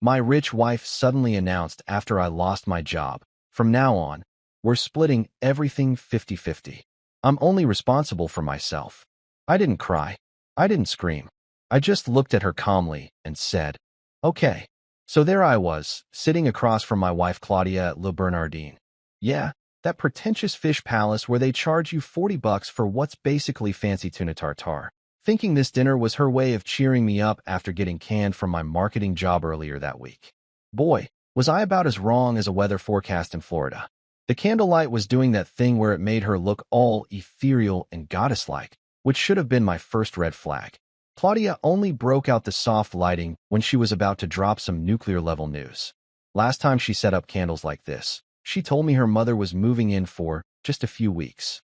My rich wife suddenly announced after I lost my job. From now on, we're splitting everything 50-50. I'm only responsible for myself. I didn't cry. I didn't scream. I just looked at her calmly and said, okay. So there I was, sitting across from my wife Claudia at Le Bernardin. Yeah, that pretentious fish palace where they charge you $40 for what's basically fancy tuna tartare. Thinking this dinner was her way of cheering me up after getting canned from my marketing job earlier that week. Boy, was I about as wrong as a weather forecast in Florida. The candlelight was doing that thing where it made her look all ethereal and goddess-like, which should have been my first red flag. Claudia only broke out the soft lighting when she was about to drop some nuclear-level news. Last time she set up candles like this, she told me her mother was moving in for just a few weeks.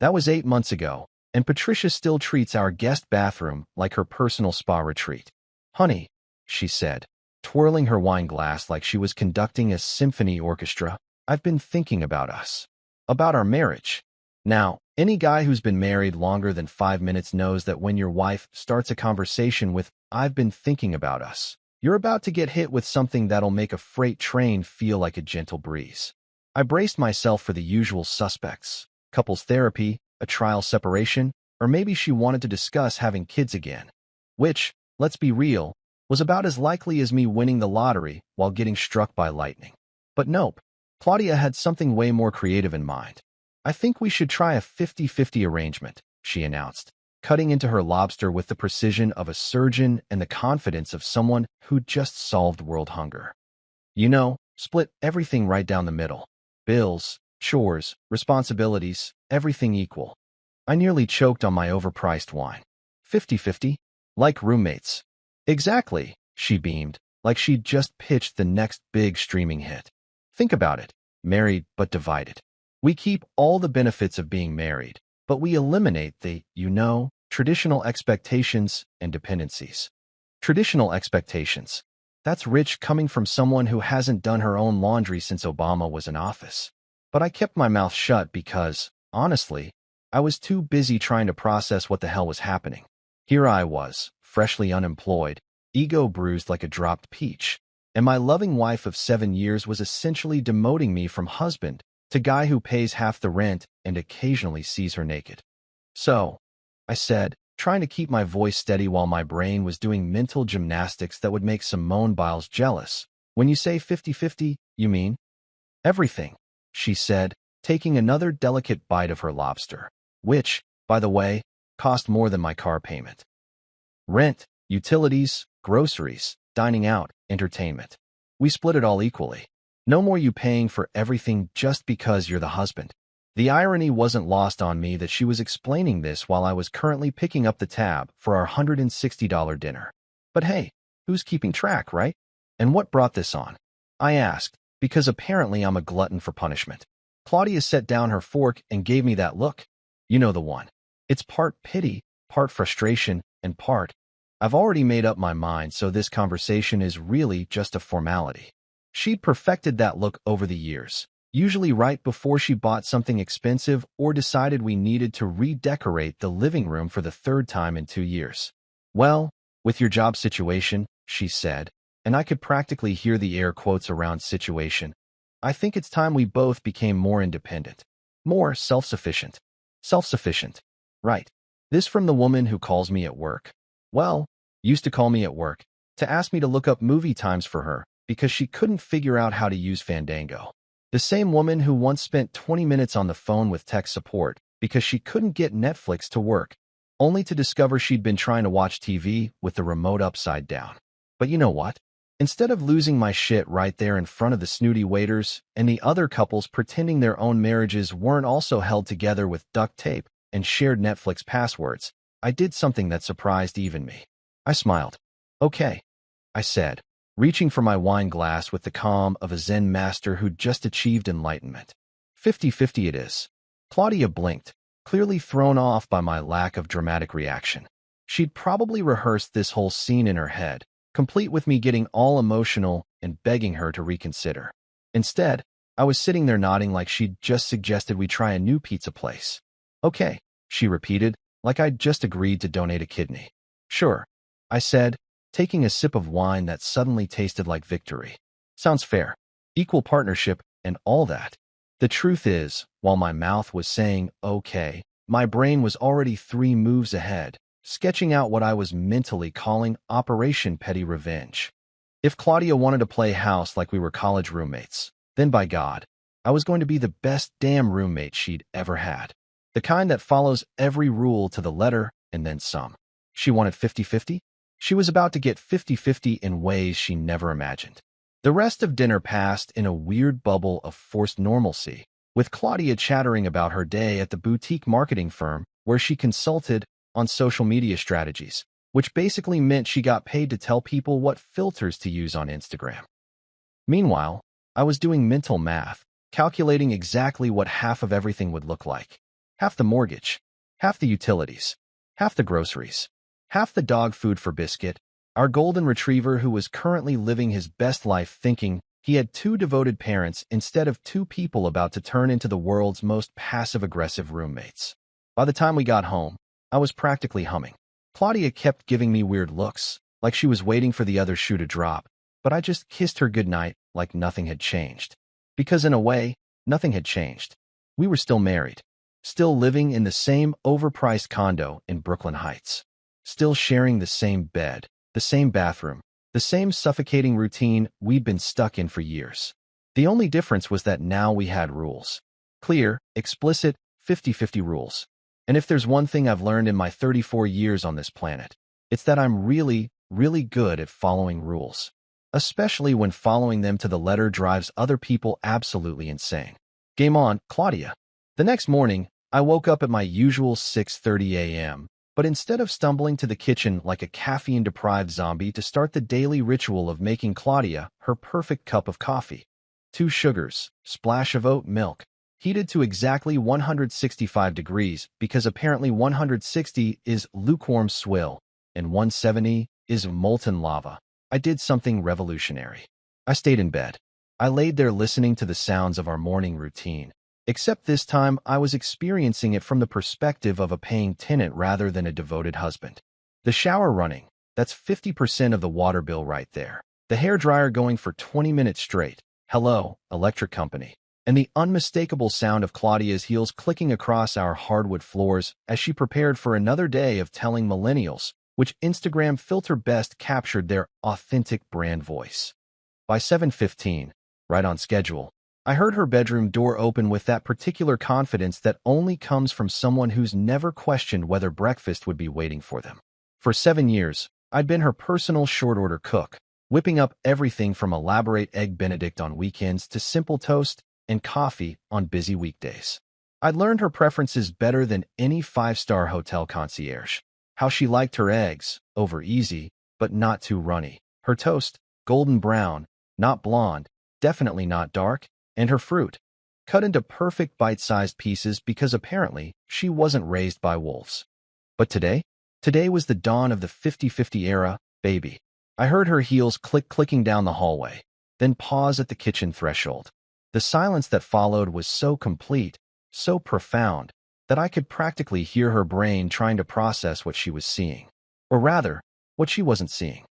That was 8 months ago, and Patricia still treats our guest bathroom like her personal spa retreat. Honey, she said, twirling her wine glass like she was conducting a symphony orchestra, I've been thinking about us. About our marriage. Now, any guy who's been married longer than 5 minutes knows that when your wife starts a conversation with, I've been thinking about us, you're about to get hit with something that'll make a freight train feel like a gentle breeze. I braced myself for the usual suspects. Couples therapy, a trial separation, or maybe she wanted to discuss having kids again. Which, let's be real, was about as likely as me winning the lottery while getting struck by lightning. But nope, Claudia had something way more creative in mind. I think we should try a 50-50 arrangement, she announced, cutting into her lobster with the precision of a surgeon and the confidence of someone who'd just solved world hunger. You know, split everything right down the middle. Bills, chores, responsibilities, everything equal. I nearly choked on my overpriced wine. 50-50? Like roommates. Exactly, she beamed, like she'd just pitched the next big streaming hit. Think about it, married but divided. We keep all the benefits of being married, but we eliminate the, traditional expectations and dependencies. Traditional expectations. That's rich coming from someone who hasn't done her own laundry since Obama was in office. But I kept my mouth shut because, honestly, I was too busy trying to process what the hell was happening. Here I was, freshly unemployed, ego bruised like a dropped peach, and my loving wife of 7 years was essentially demoting me from husband to guy who pays half the rent and occasionally sees her naked. So, I said, trying to keep my voice steady while my brain was doing mental gymnastics that would make Simone Biles jealous. When you say 50-50, you mean? Everything, she said, taking another delicate bite of her lobster, which, by the way, cost more than my car payment. Rent, utilities, groceries, dining out, entertainment. We split it all equally. No more you paying for everything just because you're the husband. The irony wasn't lost on me that she was explaining this while I was currently picking up the tab for our $160 dinner. But hey, who's keeping track, right? And what brought this on? I asked, because apparently I'm a glutton for punishment. Claudia set down her fork and gave me that look. You know the one. It's part pity, part frustration, and part, I've already made up my mind, so this conversation is really just a formality. She'd perfected that look over the years, usually right before she bought something expensive or decided we needed to redecorate the living room for the 3rd time in 2 years. Well, with your job situation, she said, and I could practically hear the air quotes around situation, I think it's time we both became more independent, more self-sufficient. Self-sufficient. Right. This from the woman who calls me at work. Well, used to call me at work to ask me to look up movie times for her because she couldn't figure out how to use Fandango. The same woman who once spent 20 minutes on the phone with tech support because she couldn't get Netflix to work, only to discover she'd been trying to watch TV with the remote upside down. But you know what? Instead of losing my shit right there in front of the snooty waiters and the other couples pretending their own marriages weren't also held together with duct tape and shared Netflix passwords, I did something that surprised even me. I smiled. Okay, I said, reaching for my wine glass with the calm of a Zen master who'd just achieved enlightenment. 50-50 it is. Claudia blinked, clearly thrown off by my lack of dramatic reaction. She'd probably rehearsed this whole scene in her head, complete with me getting all emotional and begging her to reconsider. Instead, I was sitting there nodding like she'd just suggested we try a new pizza place. Okay, she repeated, like I'd just agreed to donate a kidney. Sure, I said, taking a sip of wine that suddenly tasted like victory. Sounds fair. Equal partnership and all that. The truth is, while my mouth was saying, okay, my brain was already 3 moves ahead, sketching out what I was mentally calling Operation Petty Revenge. If Claudia wanted to play house like we were college roommates, then by God, I was going to be the best damn roommate she'd ever had. The kind that follows every rule to the letter and then some. She wanted 50-50? She was about to get 50-50 in ways she never imagined. The rest of dinner passed in a weird bubble of forced normalcy, with Claudia chattering about her day at the boutique marketing firm where she consulted on social media strategies, which basically meant she got paid to tell people what filters to use on Instagram. Meanwhile, I was doing mental math, calculating exactly what half of everything would look like. Half the mortgage, half the utilities, half the groceries, half the dog food for Biscuit, our golden retriever who was currently living his best life thinking he had 2 devoted parents instead of 2 people about to turn into the world's most passive-aggressive roommates. By the time we got home, I was practically humming. Claudia kept giving me weird looks, like she was waiting for the other shoe to drop, but I just kissed her goodnight like nothing had changed. Because in a way, nothing had changed. We were still married, still living in the same overpriced condo in Brooklyn Heights, still sharing the same bed, the same bathroom, the same suffocating routine we'd been stuck in for years. The only difference was that now we had rules. Clear, explicit, 50-50 rules. And if there's one thing I've learned in my 34 years on this planet, it's that I'm really, really good at following rules. Especially when following them to the letter drives other people absolutely insane. Game on, Claudia. The next morning, I woke up at my usual 6:30 a.m., but instead of stumbling to the kitchen like a caffeine-deprived zombie to start the daily ritual of making Claudia her perfect cup of coffee. 2 sugars, splash of oat milk, heated to exactly 165 degrees because apparently 160 is lukewarm swill and 170 is molten lava. I did something revolutionary. I stayed in bed. I laid there listening to the sounds of our morning routine. Except this time, I was experiencing it from the perspective of a paying tenant rather than a devoted husband. The shower running, that's 50% of the water bill right there. The hairdryer going for 20 minutes straight. Hello, electric company. And the unmistakable sound of Claudia's heels clicking across our hardwood floors as she prepared for another day of telling millennials which Instagram filter best captured their authentic brand voice. By 7:15, right on schedule, I heard her bedroom door open with that particular confidence that only comes from someone who's never questioned whether breakfast would be waiting for them. For 7 years, I'd been her personal short-order cook, whipping up everything from elaborate egg benedict on weekends to simple toast and coffee on busy weekdays. I'd learned her preferences better than any 5-star hotel concierge. How she liked her eggs, over easy, but not too runny. Her toast, golden brown, not blonde, definitely not dark, and her fruit, cut into perfect bite-sized pieces because apparently she wasn't raised by wolves. But today? Today was the dawn of the 50-50 era, baby. I heard her heels clicking down the hallway, then pause at the kitchen threshold. The silence that followed was so complete, so profound, that I could practically hear her brain trying to process what she was seeing. Or rather, what she wasn't seeing.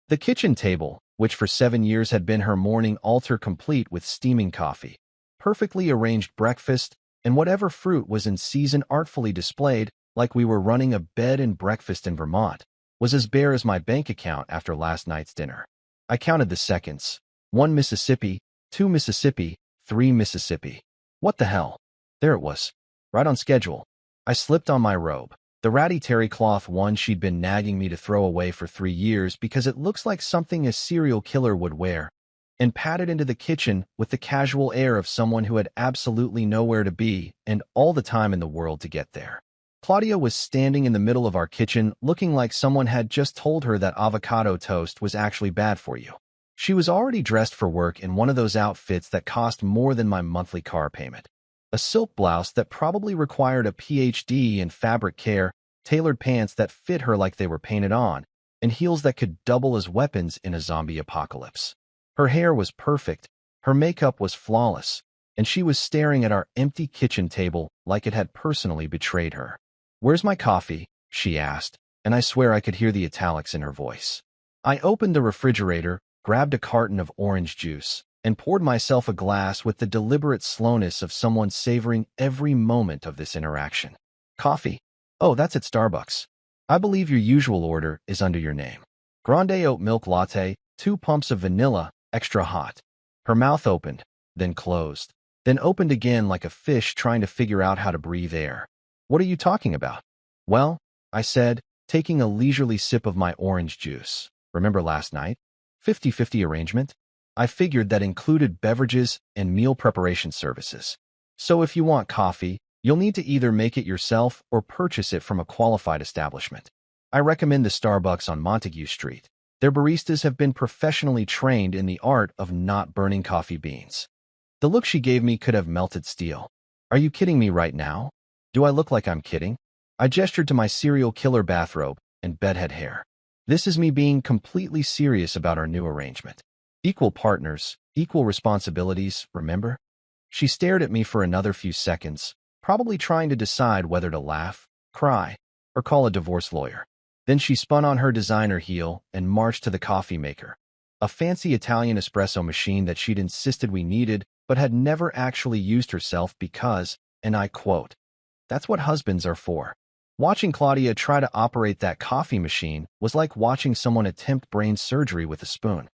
The kitchen table, which for 7 years had been her morning altar complete with steaming coffee, perfectly arranged breakfast, and whatever fruit was in season artfully displayed like we were running a bed and breakfast in Vermont, was as bare as my bank account after last night's dinner. I counted the seconds. 1 Mississippi, 2 Mississippi, 3 Mississippi. What the hell? There it was. Right on schedule. I slipped on my robe, the ratty terry cloth one she'd been nagging me to throw away for 3 years because it looks like something a serial killer would wear, and padded into the kitchen with the casual air of someone who had absolutely nowhere to be and all the time in the world to get there. Claudia was standing in the middle of our kitchen looking like someone had just told her that avocado toast was actually bad for you. She was already dressed for work in one of those outfits that cost more than my monthly car payment. A silk blouse that probably required a PhD in fabric care, tailored pants that fit her like they were painted on, and heels that could double as weapons in a zombie apocalypse. Her hair was perfect, her makeup was flawless, and she was staring at our empty kitchen table like it had personally betrayed her. "Where's my coffee?" she asked, and I swear I could hear the italics in her voice. I opened the refrigerator, grabbed a carton of orange juice, and poured myself a glass with the deliberate slowness of someone savoring every moment of this interaction. Coffee. Oh, that's at Starbucks. I believe your usual order is under your name. Grande oat milk latte, 2 pumps of vanilla, extra hot. Her mouth opened, then closed, then opened again like a fish trying to figure out how to breathe air. What are you talking about? Well, I said, taking a leisurely sip of my orange juice. Remember last night? 50-50 arrangement? I figured that included beverages and meal preparation services. So if you want coffee, you'll need to either make it yourself or purchase it from a qualified establishment. I recommend the Starbucks on Montague Street. Their baristas have been professionally trained in the art of not burning coffee beans. The look she gave me could have melted steel. Are you kidding me right now? Do I look like I'm kidding? I gestured to my serial killer bathrobe and bedhead hair. This is me being completely serious about our new arrangement. Equal partners, equal responsibilities, remember? She stared at me for another few seconds, probably trying to decide whether to laugh, cry, or call a divorce lawyer. Then she spun on her designer heel and marched to the coffee maker, a fancy Italian espresso machine that she'd insisted we needed but had never actually used herself because, and I quote, "That's what husbands are for." Watching Claudia try to operate that coffee machine was like watching someone attempt brain surgery with a spoon.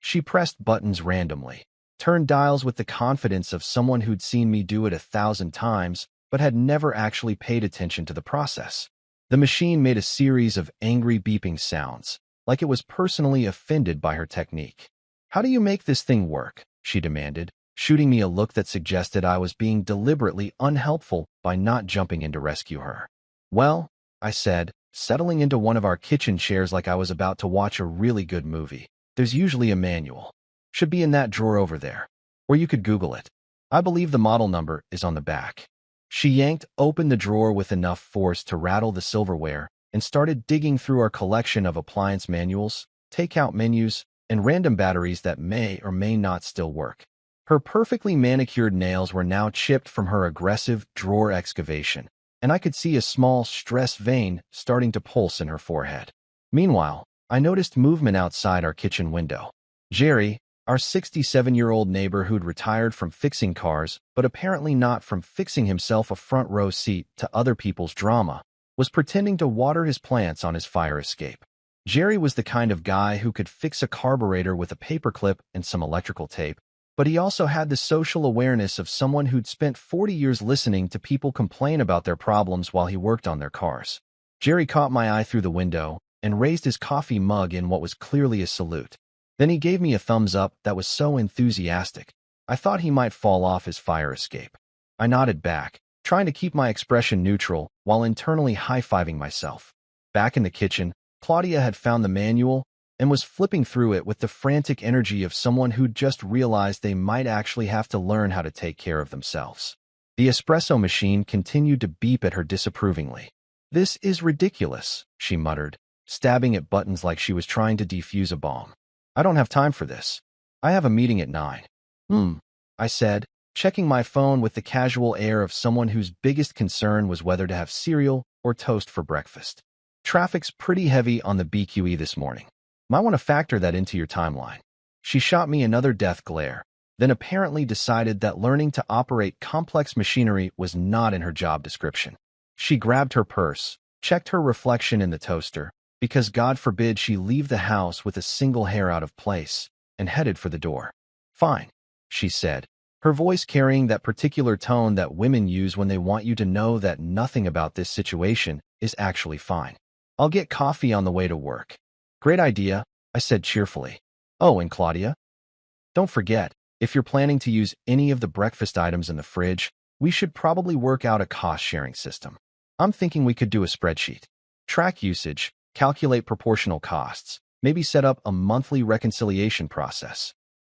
She pressed buttons randomly, turned dials with the confidence of someone who'd seen me do it 1,000 times but had never actually paid attention to the process. The machine made a series of angry beeping sounds, like it was personally offended by her technique. "How do you make this thing work?" she demanded, shooting me a look that suggested I was being deliberately unhelpful by not jumping in to rescue her. "Well," I said, settling into one of our kitchen chairs like I was about to watch a really good movie, "there's usually a manual. Should be in that drawer over there. Or you could Google it. I believe the model number is on the back." She yanked open the drawer with enough force to rattle the silverware and started digging through our collection of appliance manuals, takeout menus, and random batteries that may or may not still work. Her perfectly manicured nails were now chipped from her aggressive drawer excavation, and I could see a small stress vein starting to pulse in her forehead. Meanwhile, I noticed movement outside our kitchen window. Jerry, our 67-year-old neighbor who'd retired from fixing cars, but apparently not from fixing himself a front row seat to other people's drama, was pretending to water his plants on his fire escape. Jerry was the kind of guy who could fix a carburetor with a paperclip and some electrical tape, but he also had the social awareness of someone who'd spent 40 years listening to people complain about their problems while he worked on their cars. Jerry caught my eye through the window and raised his coffee mug in what was clearly a salute. Then he gave me a thumbs up that was so enthusiastic, I thought he might fall off his fire escape. I nodded back, trying to keep my expression neutral while internally high-fiving myself. Back in the kitchen, Claudia had found the manual and was flipping through it with the frantic energy of someone who'd just realized they might actually have to learn how to take care of themselves. The espresso machine continued to beep at her disapprovingly. "This is ridiculous," she muttered, stabbing at buttons like she was trying to defuse a bomb. "I don't have time for this. I have a meeting at 9. I said, checking my phone with the casual air of someone whose biggest concern was whether to have cereal or toast for breakfast. "Traffic's pretty heavy on the BQE this morning. Might want to factor that into your timeline." She shot me another death glare, then apparently decided that learning to operate complex machinery was not in her job description. She grabbed her purse, checked her reflection in the toaster, because God forbid she leave the house with a single hair out of place, and headed for the door. "Fine," she said, her voice carrying that particular tone that women use when they want you to know that nothing about this situation is actually fine. "I'll get coffee on the way to work." "Great idea," I said cheerfully. "Oh, and Claudia? Don't forget, if you're planning to use any of the breakfast items in the fridge, we should probably work out a cost-sharing system. I'm thinking we could do a spreadsheet. Track usage, calculate proportional costs, maybe set up a monthly reconciliation process."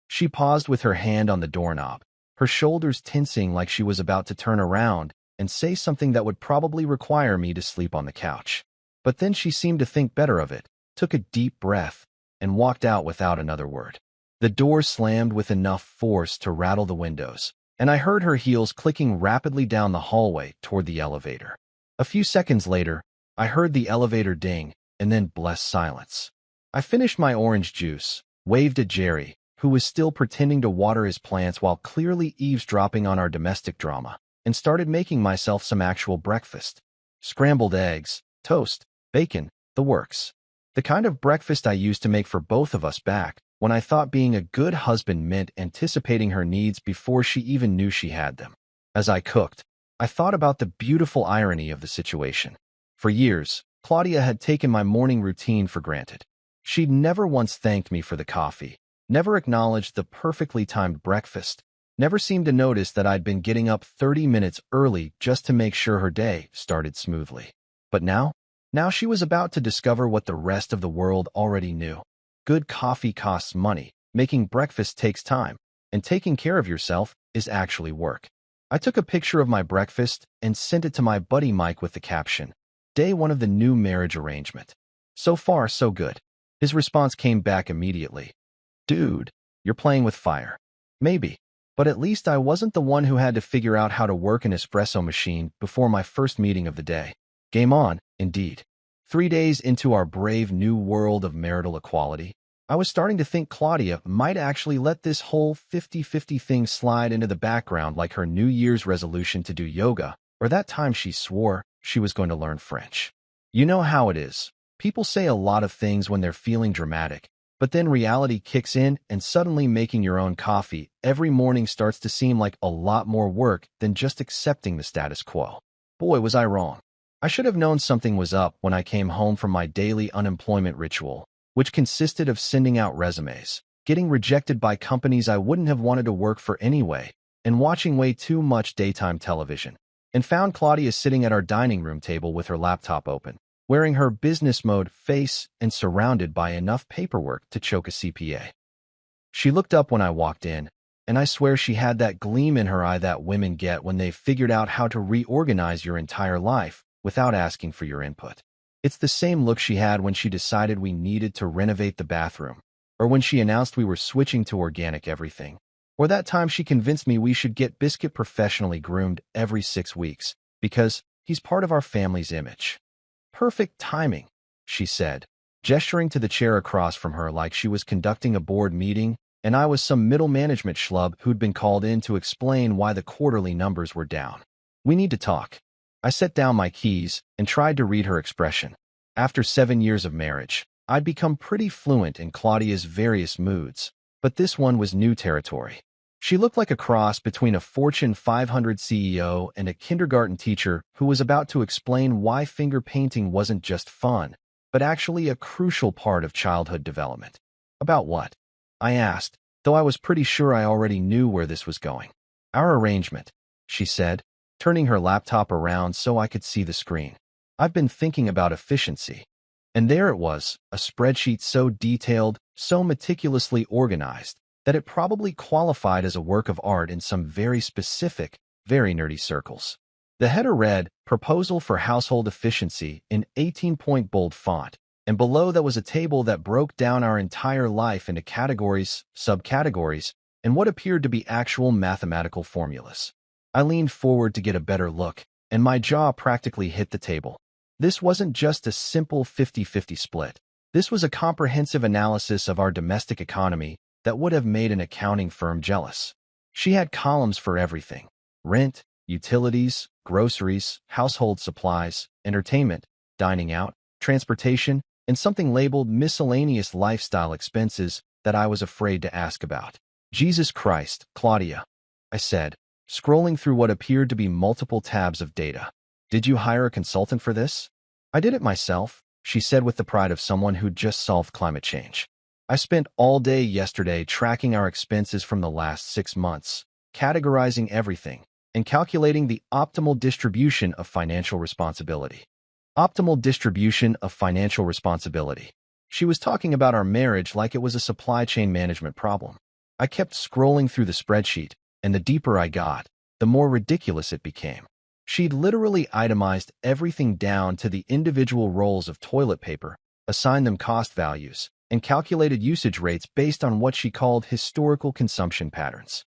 She paused with her hand on the doorknob, her shoulders tensing like she was about to turn around and say something that would probably require me to sleep on the couch. But then she seemed to think better of it, took a deep breath, and walked out without another word. The door slammed with enough force to rattle the windows, and I heard her heels clicking rapidly down the hallway toward the elevator. A few seconds later, I heard the elevator ding and then blessed silence. I finished my orange juice, waved at Jerry, who was still pretending to water his plants while clearly eavesdropping on our domestic drama, and started making myself some actual breakfast. Scrambled eggs, toast, bacon, the works. The kind of breakfast I used to make for both of us back when I thought being a good husband meant anticipating her needs before she even knew she had them. As I cooked, I thought about the beautiful irony of the situation. For years, Claudia had taken my morning routine for granted. She'd never once thanked me for the coffee, never acknowledged the perfectly timed breakfast, never seemed to notice that I'd been getting up 30 minutes early just to make sure her day started smoothly. But now she was about to discover what the rest of the world already knew. Good coffee costs money, making breakfast takes time, and taking care of yourself is actually work. I took a picture of my breakfast and sent it to my buddy Mike with the caption, "Day 1 of the new marriage arrangement. So far, so good." His response came back immediately. "Dude, you're playing with fire." Maybe, but at least I wasn't the one who had to figure out how to work an espresso machine before my first meeting of the day. Game on, indeed. 3 days into our brave new world of marital equality, I was starting to think Claudia might actually let this whole 50-50 thing slide into the background like her New Year's resolution to do yoga, or that time she swore she was going to learn French. You know how it is. People say a lot of things when they're feeling dramatic, but then reality kicks in and suddenly making your own coffee every morning starts to seem like a lot more work than just accepting the status quo. Boy, was I wrong. I should have known something was up when I came home from my daily unemployment ritual, which consisted of sending out resumes, getting rejected by companies I wouldn't have wanted to work for anyway, and watching way too much daytime television, and found Claudia sitting at our dining room table with her laptop open, wearing her business mode face and surrounded by enough paperwork to choke a CPA. She looked up when I walked in, and I swear she had that gleam in her eye that women get when they've figured out how to reorganize your entire life without asking for your input. It's the same look she had when she decided we needed to renovate the bathroom, or when she announced we were switching to organic everything, or that time she convinced me we should get Biscuit professionally groomed every 6 weeks, because he's part of our family's image. "Perfect timing," she said, gesturing to the chair across from her like she was conducting a board meeting and I was some middle management schlub who'd been called in to explain why the quarterly numbers were down. "We need to talk." I set down my keys and tried to read her expression. After 7 years of marriage, I'd become pretty fluent in Claudia's various moods, but this one was new territory. She looked like a cross between a Fortune 500 CEO and a kindergarten teacher who was about to explain why finger painting wasn't just fun, but actually a crucial part of childhood development. "About what?" I asked, though I was pretty sure I already knew where this was going. "Our arrangement," she said, turning her laptop around so I could see the screen. "I've been thinking about efficiency." And there it was, a spreadsheet so detailed, so meticulously organized, that it probably qualified as a work of art in some very specific, very nerdy circles. The header read, "Proposal for Household Efficiency" in 18-point bold font, and below that was a table that broke down our entire life into categories, subcategories, and what appeared to be actual mathematical formulas. I leaned forward to get a better look, and my jaw practically hit the table. This wasn't just a simple 50-50 split. This was a comprehensive analysis of our domestic economy that would have made an accounting firm jealous. She had columns for everything: rent, utilities, groceries, household supplies, entertainment, dining out, transportation, and something labeled miscellaneous lifestyle expenses that I was afraid to ask about. "Jesus Christ, Claudia," I said, scrolling through what appeared to be multiple tabs of data. "Did you hire a consultant for this?" "I did it myself," she said with the pride of someone who'd just solved climate change. "I spent all day yesterday tracking our expenses from the last 6 months, categorizing everything, and calculating the optimal distribution of financial responsibility." Optimal distribution of financial responsibility. She was talking about our marriage like it was a supply chain management problem. I kept scrolling through the spreadsheet, and the deeper I got, the more ridiculous it became. She'd literally itemized everything down to the individual rolls of toilet paper, assigned them cost values, and calculated usage rates based on what she called historical consumption patterns.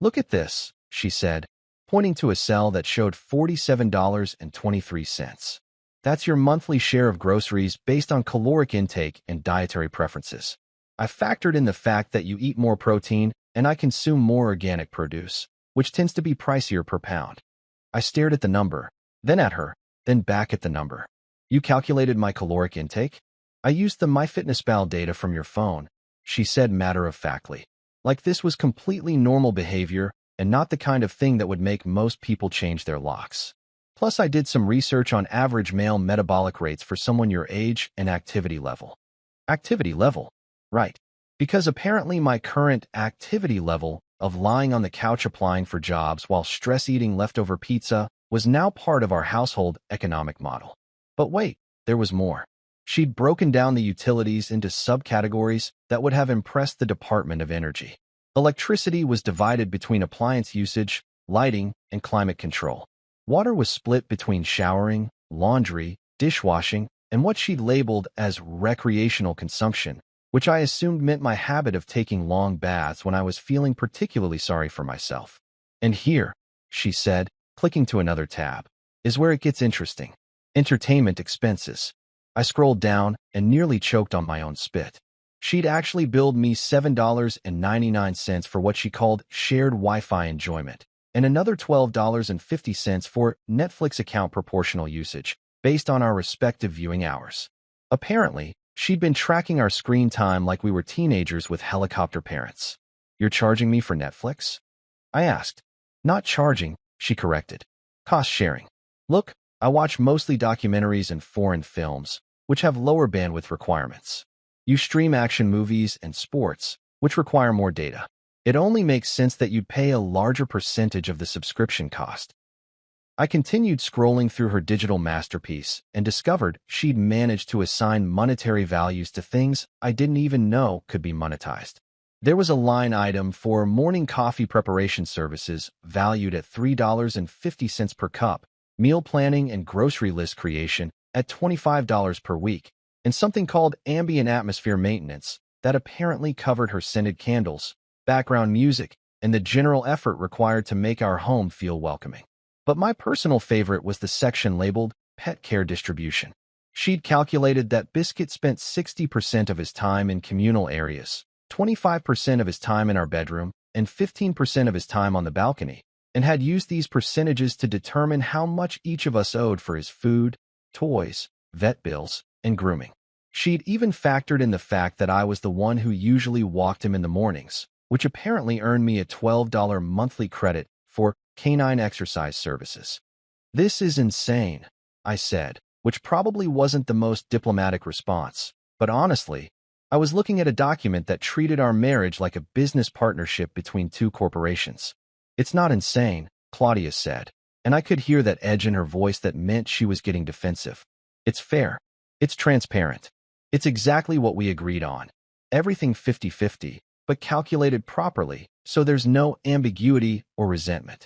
"Look at this," she said, pointing to a cell that showed $47.23. That's your monthly share of groceries based on caloric intake and dietary preferences. I factored in the fact that you eat more protein and I consume more organic produce, which tends to be pricier per pound. I stared at the number, then at her, then back at the number. You calculated my caloric intake? I used the MyFitnessPal data from your phone, she said matter-of-factly. Like this was completely normal behavior and not the kind of thing that would make most people change their locks. Plus, I did some research on average male metabolic rates for someone your age and activity level. Activity level? Right. Because apparently my current activity level of lying on the couch applying for jobs while stress-eating leftover pizza was now part of our household economic model. But wait, there was more. She'd broken down the utilities into subcategories that would have impressed the Department of Energy. Electricity was divided between appliance usage, lighting, and climate control. Water was split between showering, laundry, dishwashing, and what she'd labeled as recreational consumption, which I assumed meant my habit of taking long baths when I was feeling particularly sorry for myself. And here, she said, clicking to another tab, is where it gets interesting. Entertainment expenses. I scrolled down and nearly choked on my own spit. She'd actually billed me $7.99 for what she called shared Wi-Fi enjoyment, and another $12.50 for Netflix account proportional usage, based on our respective viewing hours. Apparently, she'd been tracking our screen time like we were teenagers with helicopter parents. You're charging me for Netflix? I asked. Not charging, she corrected. Cost sharing. Look, I watch mostly documentaries and foreign films, which have lower bandwidth requirements. You stream action movies and sports, which require more data. It only makes sense that you'd pay a larger percentage of the subscription cost. I continued scrolling through her digital masterpiece and discovered she'd managed to assign monetary values to things I didn't even know could be monetized. There was a line item for morning coffee preparation services valued at $3.50 per cup, meal planning and grocery list creation at $25 per week, and something called ambient atmosphere maintenance that apparently covered her scented candles, background music, and the general effort required to make our home feel welcoming. But my personal favorite was the section labeled Pet Care Distribution. She'd calculated that Biscuit spent 60% of his time in communal areas, 25% of his time in our bedroom, and 15% of his time on the balcony, and had used these percentages to determine how much each of us owed for his food, toys, vet bills, and grooming. She'd even factored in the fact that I was the one who usually walked him in the mornings, which apparently earned me a $12 monthly credit for canine exercise services. This is insane, I said, which probably wasn't the most diplomatic response. But honestly, I was looking at a document that treated our marriage like a business partnership between two corporations. It's not insane, Claudia said, and I could hear that edge in her voice that meant she was getting defensive. It's fair. It's transparent. It's exactly what we agreed on. Everything 50-50, but calculated properly, so there's no ambiguity or resentment.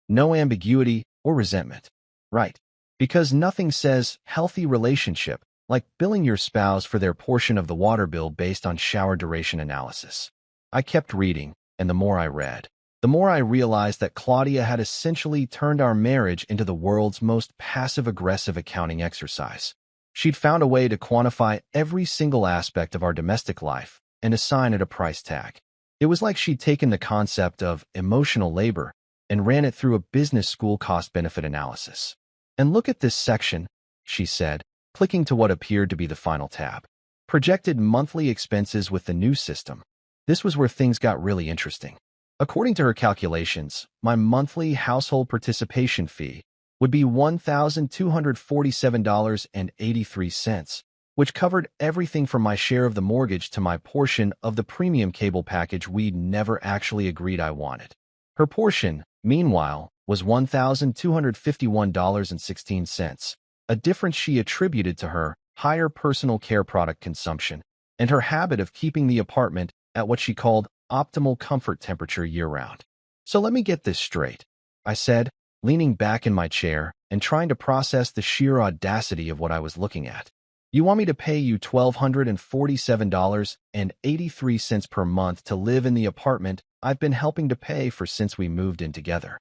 No ambiguity or resentment. Right. Because nothing says healthy relationship like billing your spouse for their portion of the water bill based on shower duration analysis. I kept reading, and the more I read, the more I realized that Claudia had essentially turned our marriage into the world's most passive-aggressive accounting exercise. She'd found a way to quantify every single aspect of our domestic life and assign it a price tag. It was like she'd taken the concept of emotional labor and ran it through a business school cost-benefit analysis. And look at this section, she said, clicking to what appeared to be the final tab. Projected monthly expenses with the new system. This was where things got really interesting. According to her calculations, my monthly household participation fee would be $1,247.83, which covered everything from my share of the mortgage to my portion of the premium cable package we'd never actually agreed I wanted. Her portion, meanwhile, was $1,251.16, a difference she attributed to her higher personal care product consumption and her habit of keeping the apartment at what she called optimal comfort temperature year-round. So let me get this straight, I said, leaning back in my chair and trying to process the sheer audacity of what I was looking at. You want me to pay you $1,247.83 per month to live in the apartment I've been helping to pay for since we moved in together.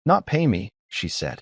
Not pay me, she said.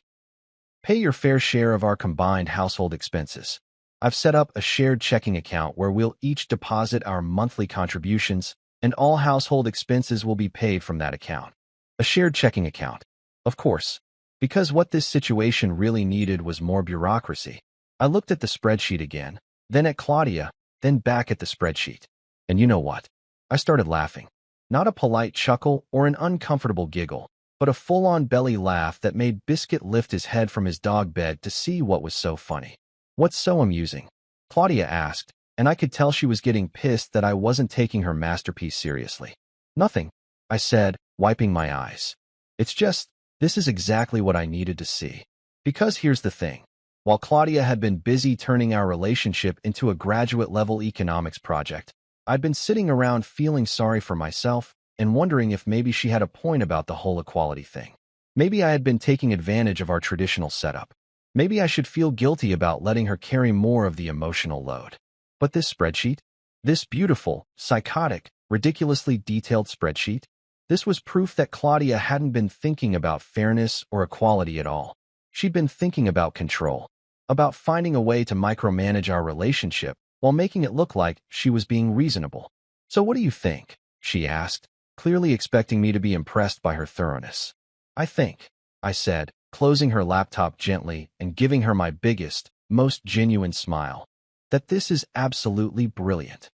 Pay your fair share of our combined household expenses. I've set up a shared checking account where we'll each deposit our monthly contributions, and all household expenses will be paid from that account. A shared checking account. Of course. Because what this situation really needed was more bureaucracy. I looked at the spreadsheet again, then at Claudia, then back at the spreadsheet. And you know what? I started laughing. Not a polite chuckle or an uncomfortable giggle, but a full-on belly laugh that made Biscuit lift his head from his dog bed to see what was so funny. What's so amusing? Claudia asked, and I could tell she was getting pissed that I wasn't taking her masterpiece seriously. Nothing, I said, wiping my eyes. It's just, this is exactly what I needed to see. Because here's the thing. While Claudia had been busy turning our relationship into a graduate-level economics project, I'd been sitting around feeling sorry for myself and wondering if maybe she had a point about the whole equality thing. Maybe I had been taking advantage of our traditional setup. Maybe I should feel guilty about letting her carry more of the emotional load. But this spreadsheet? This beautiful, psychotic, ridiculously detailed spreadsheet? This was proof that Claudia hadn't been thinking about fairness or equality at all. She'd been thinking about control, about finding a way to micromanage our relationship while making it look like she was being reasonable. So what do you think? She asked, clearly expecting me to be impressed by her thoroughness. I think, I said, closing her laptop gently and giving her my biggest, most genuine smile, that this is absolutely brilliant.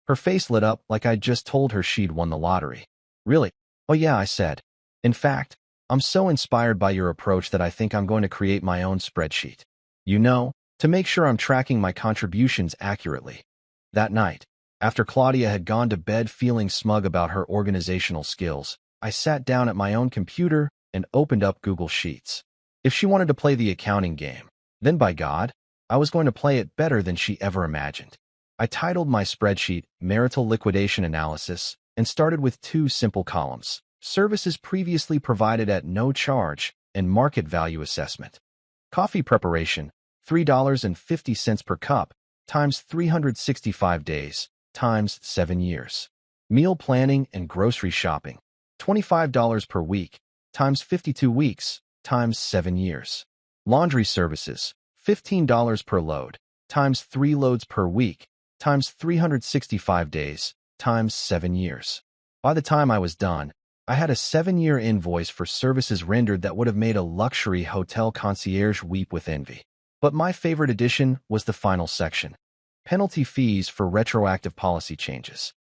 Her face lit up like I'd just told her she'd won the lottery. Really? Oh yeah, I said. In fact, I'm so inspired by your approach that I think I'm going to create my own spreadsheet. You know, to make sure I'm tracking my contributions accurately. That night, after Claudia had gone to bed feeling smug about her organizational skills, I sat down at my own computer and opened up Google Sheets. If she wanted to play the accounting game, then by God, I was going to play it better than she ever imagined. I titled my spreadsheet Marital Liquidation Analysis and started with two simple columns: services previously provided at no charge and market value assessment. Coffee preparation, $3.50 per cup, times 365 days, times 7 years. Meal planning and grocery shopping, $25 per week, times 52 weeks, times 7 years. Laundry services, $15 per load, times 3 loads per week, times 365 days, times 7 years. By the time I was done, I had a 7-year invoice for services rendered that would have made a luxury hotel concierge weep with envy. But my favorite addition was the final section: penalty fees for retroactive policy changes.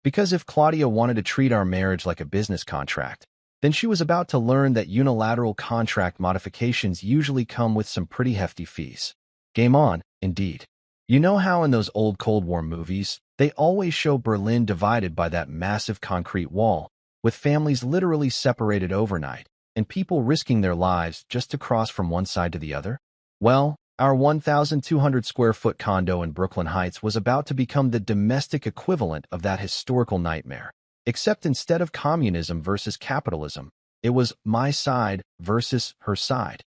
Because if Claudia wanted to treat our marriage like a business contract, then she was about to learn that unilateral contract modifications usually come with some pretty hefty fees. Game on, indeed. You know how in those old Cold War movies, they always show Berlin divided by that massive concrete wall, with families literally separated overnight, and people risking their lives just to cross from one side to the other? Well, our 1,200 square foot condo in Brooklyn Heights was about to become the domestic equivalent of that historical nightmare. Except instead of communism versus capitalism, it was my side versus her side.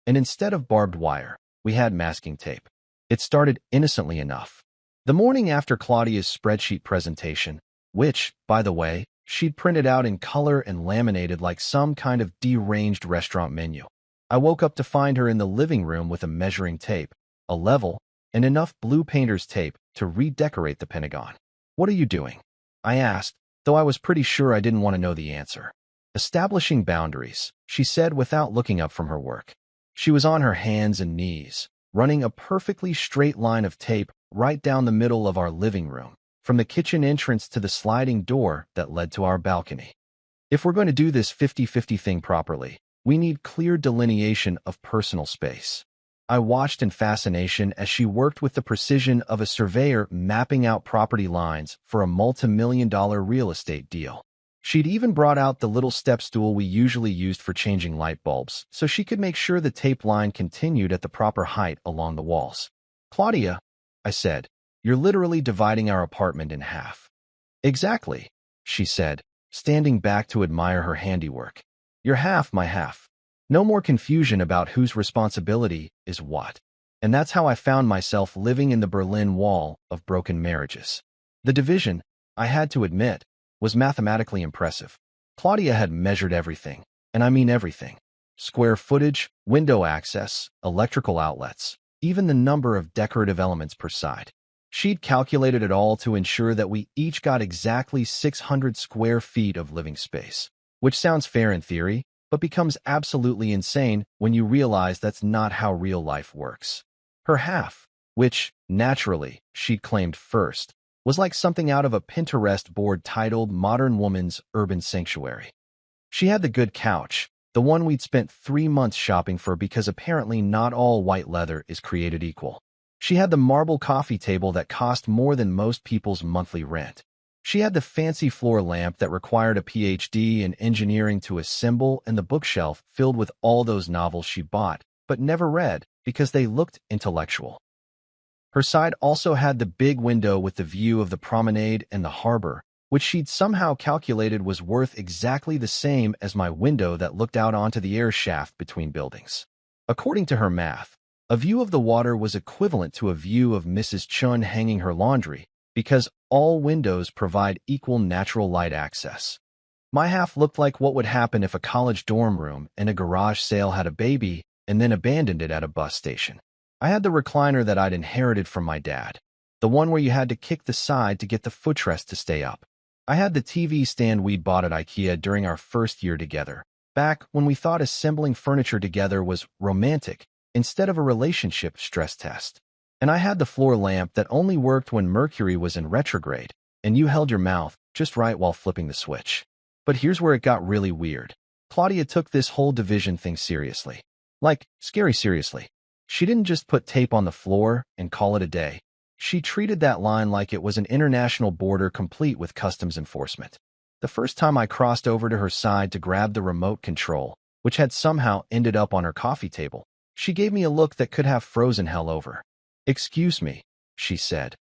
And instead of barbed wire, we had masking tape. It started innocently enough. The morning after Claudia's spreadsheet presentation, which, by the way, she'd printed out in color and laminated like some kind of deranged restaurant menu, I woke up to find her in the living room with a measuring tape, a level, and enough blue painter's tape to redecorate the Pentagon. What are you doing? I asked, though I was pretty sure I didn't want to know the answer. Establishing boundaries, she said without looking up from her work. She was on her hands and knees, running a perfectly straight line of tape right down the middle of our living room, from the kitchen entrance to the sliding door that led to our balcony. If we're going to do this 50-50 thing properly, we need clear delineation of personal space. I watched in fascination as she worked with the precision of a surveyor mapping out property lines for a multi-million-dollar real estate deal. She'd even brought out the little step stool we usually used for changing light bulbs, so she could make sure the tape line continued at the proper height along the walls. Claudia, I said, you're literally dividing our apartment in half. Exactly, she said, standing back to admire her handiwork. You're half my half. No more confusion about whose responsibility is what. And that's how I found myself living in the Berlin Wall of broken marriages. The division, I had to admit, was mathematically impressive. Claudia had measured everything, and I mean everything. square footage, window access, electrical outlets, even the number of decorative elements per side. She'd calculated it all to ensure that we each got exactly 600 square feet of living space, which sounds fair in theory, but becomes absolutely insane when you realize that's not how real life works. Her half, which, naturally, she'd claimed first, was like something out of a Pinterest board titled Modern Woman's Urban Sanctuary. She had the good couch, the one we'd spent 3 months shopping for because apparently not all white leather is created equal. She had the marble coffee table that cost more than most people's monthly rent. She had the fancy floor lamp that required a PhD in engineering to assemble, and the bookshelf filled with all those novels she bought but never read because they looked intellectual. Her side also had the big window with the view of the promenade and the harbor, which she'd somehow calculated was worth exactly the same as my window that looked out onto the air shaft between buildings. According to her math, a view of the water was equivalent to a view of Mrs. Chun hanging her laundry, because all windows provide equal natural light access. My half looked like what would happen if a college dorm room and a garage sale had a baby and then abandoned it at a bus station. I had the recliner that I'd inherited from my dad, the one where you had to kick the side to get the footrest to stay up. I had the TV stand we'd bought at IKEA during our first year together, back when we thought assembling furniture together was romantic instead of a relationship stress test. And I had the floor lamp that only worked when Mercury was in retrograde, and you held your mouth just right while flipping the switch. But here's where it got really weird. Claudia took this whole division thing seriously. Like, scary seriously. She didn't just put tape on the floor and call it a day. She treated that line like it was an international border complete with customs enforcement. The first time I crossed over to her side to grab the remote control, which had somehow ended up on her coffee table, she gave me a look that could have frozen hell over. "Excuse me," she said,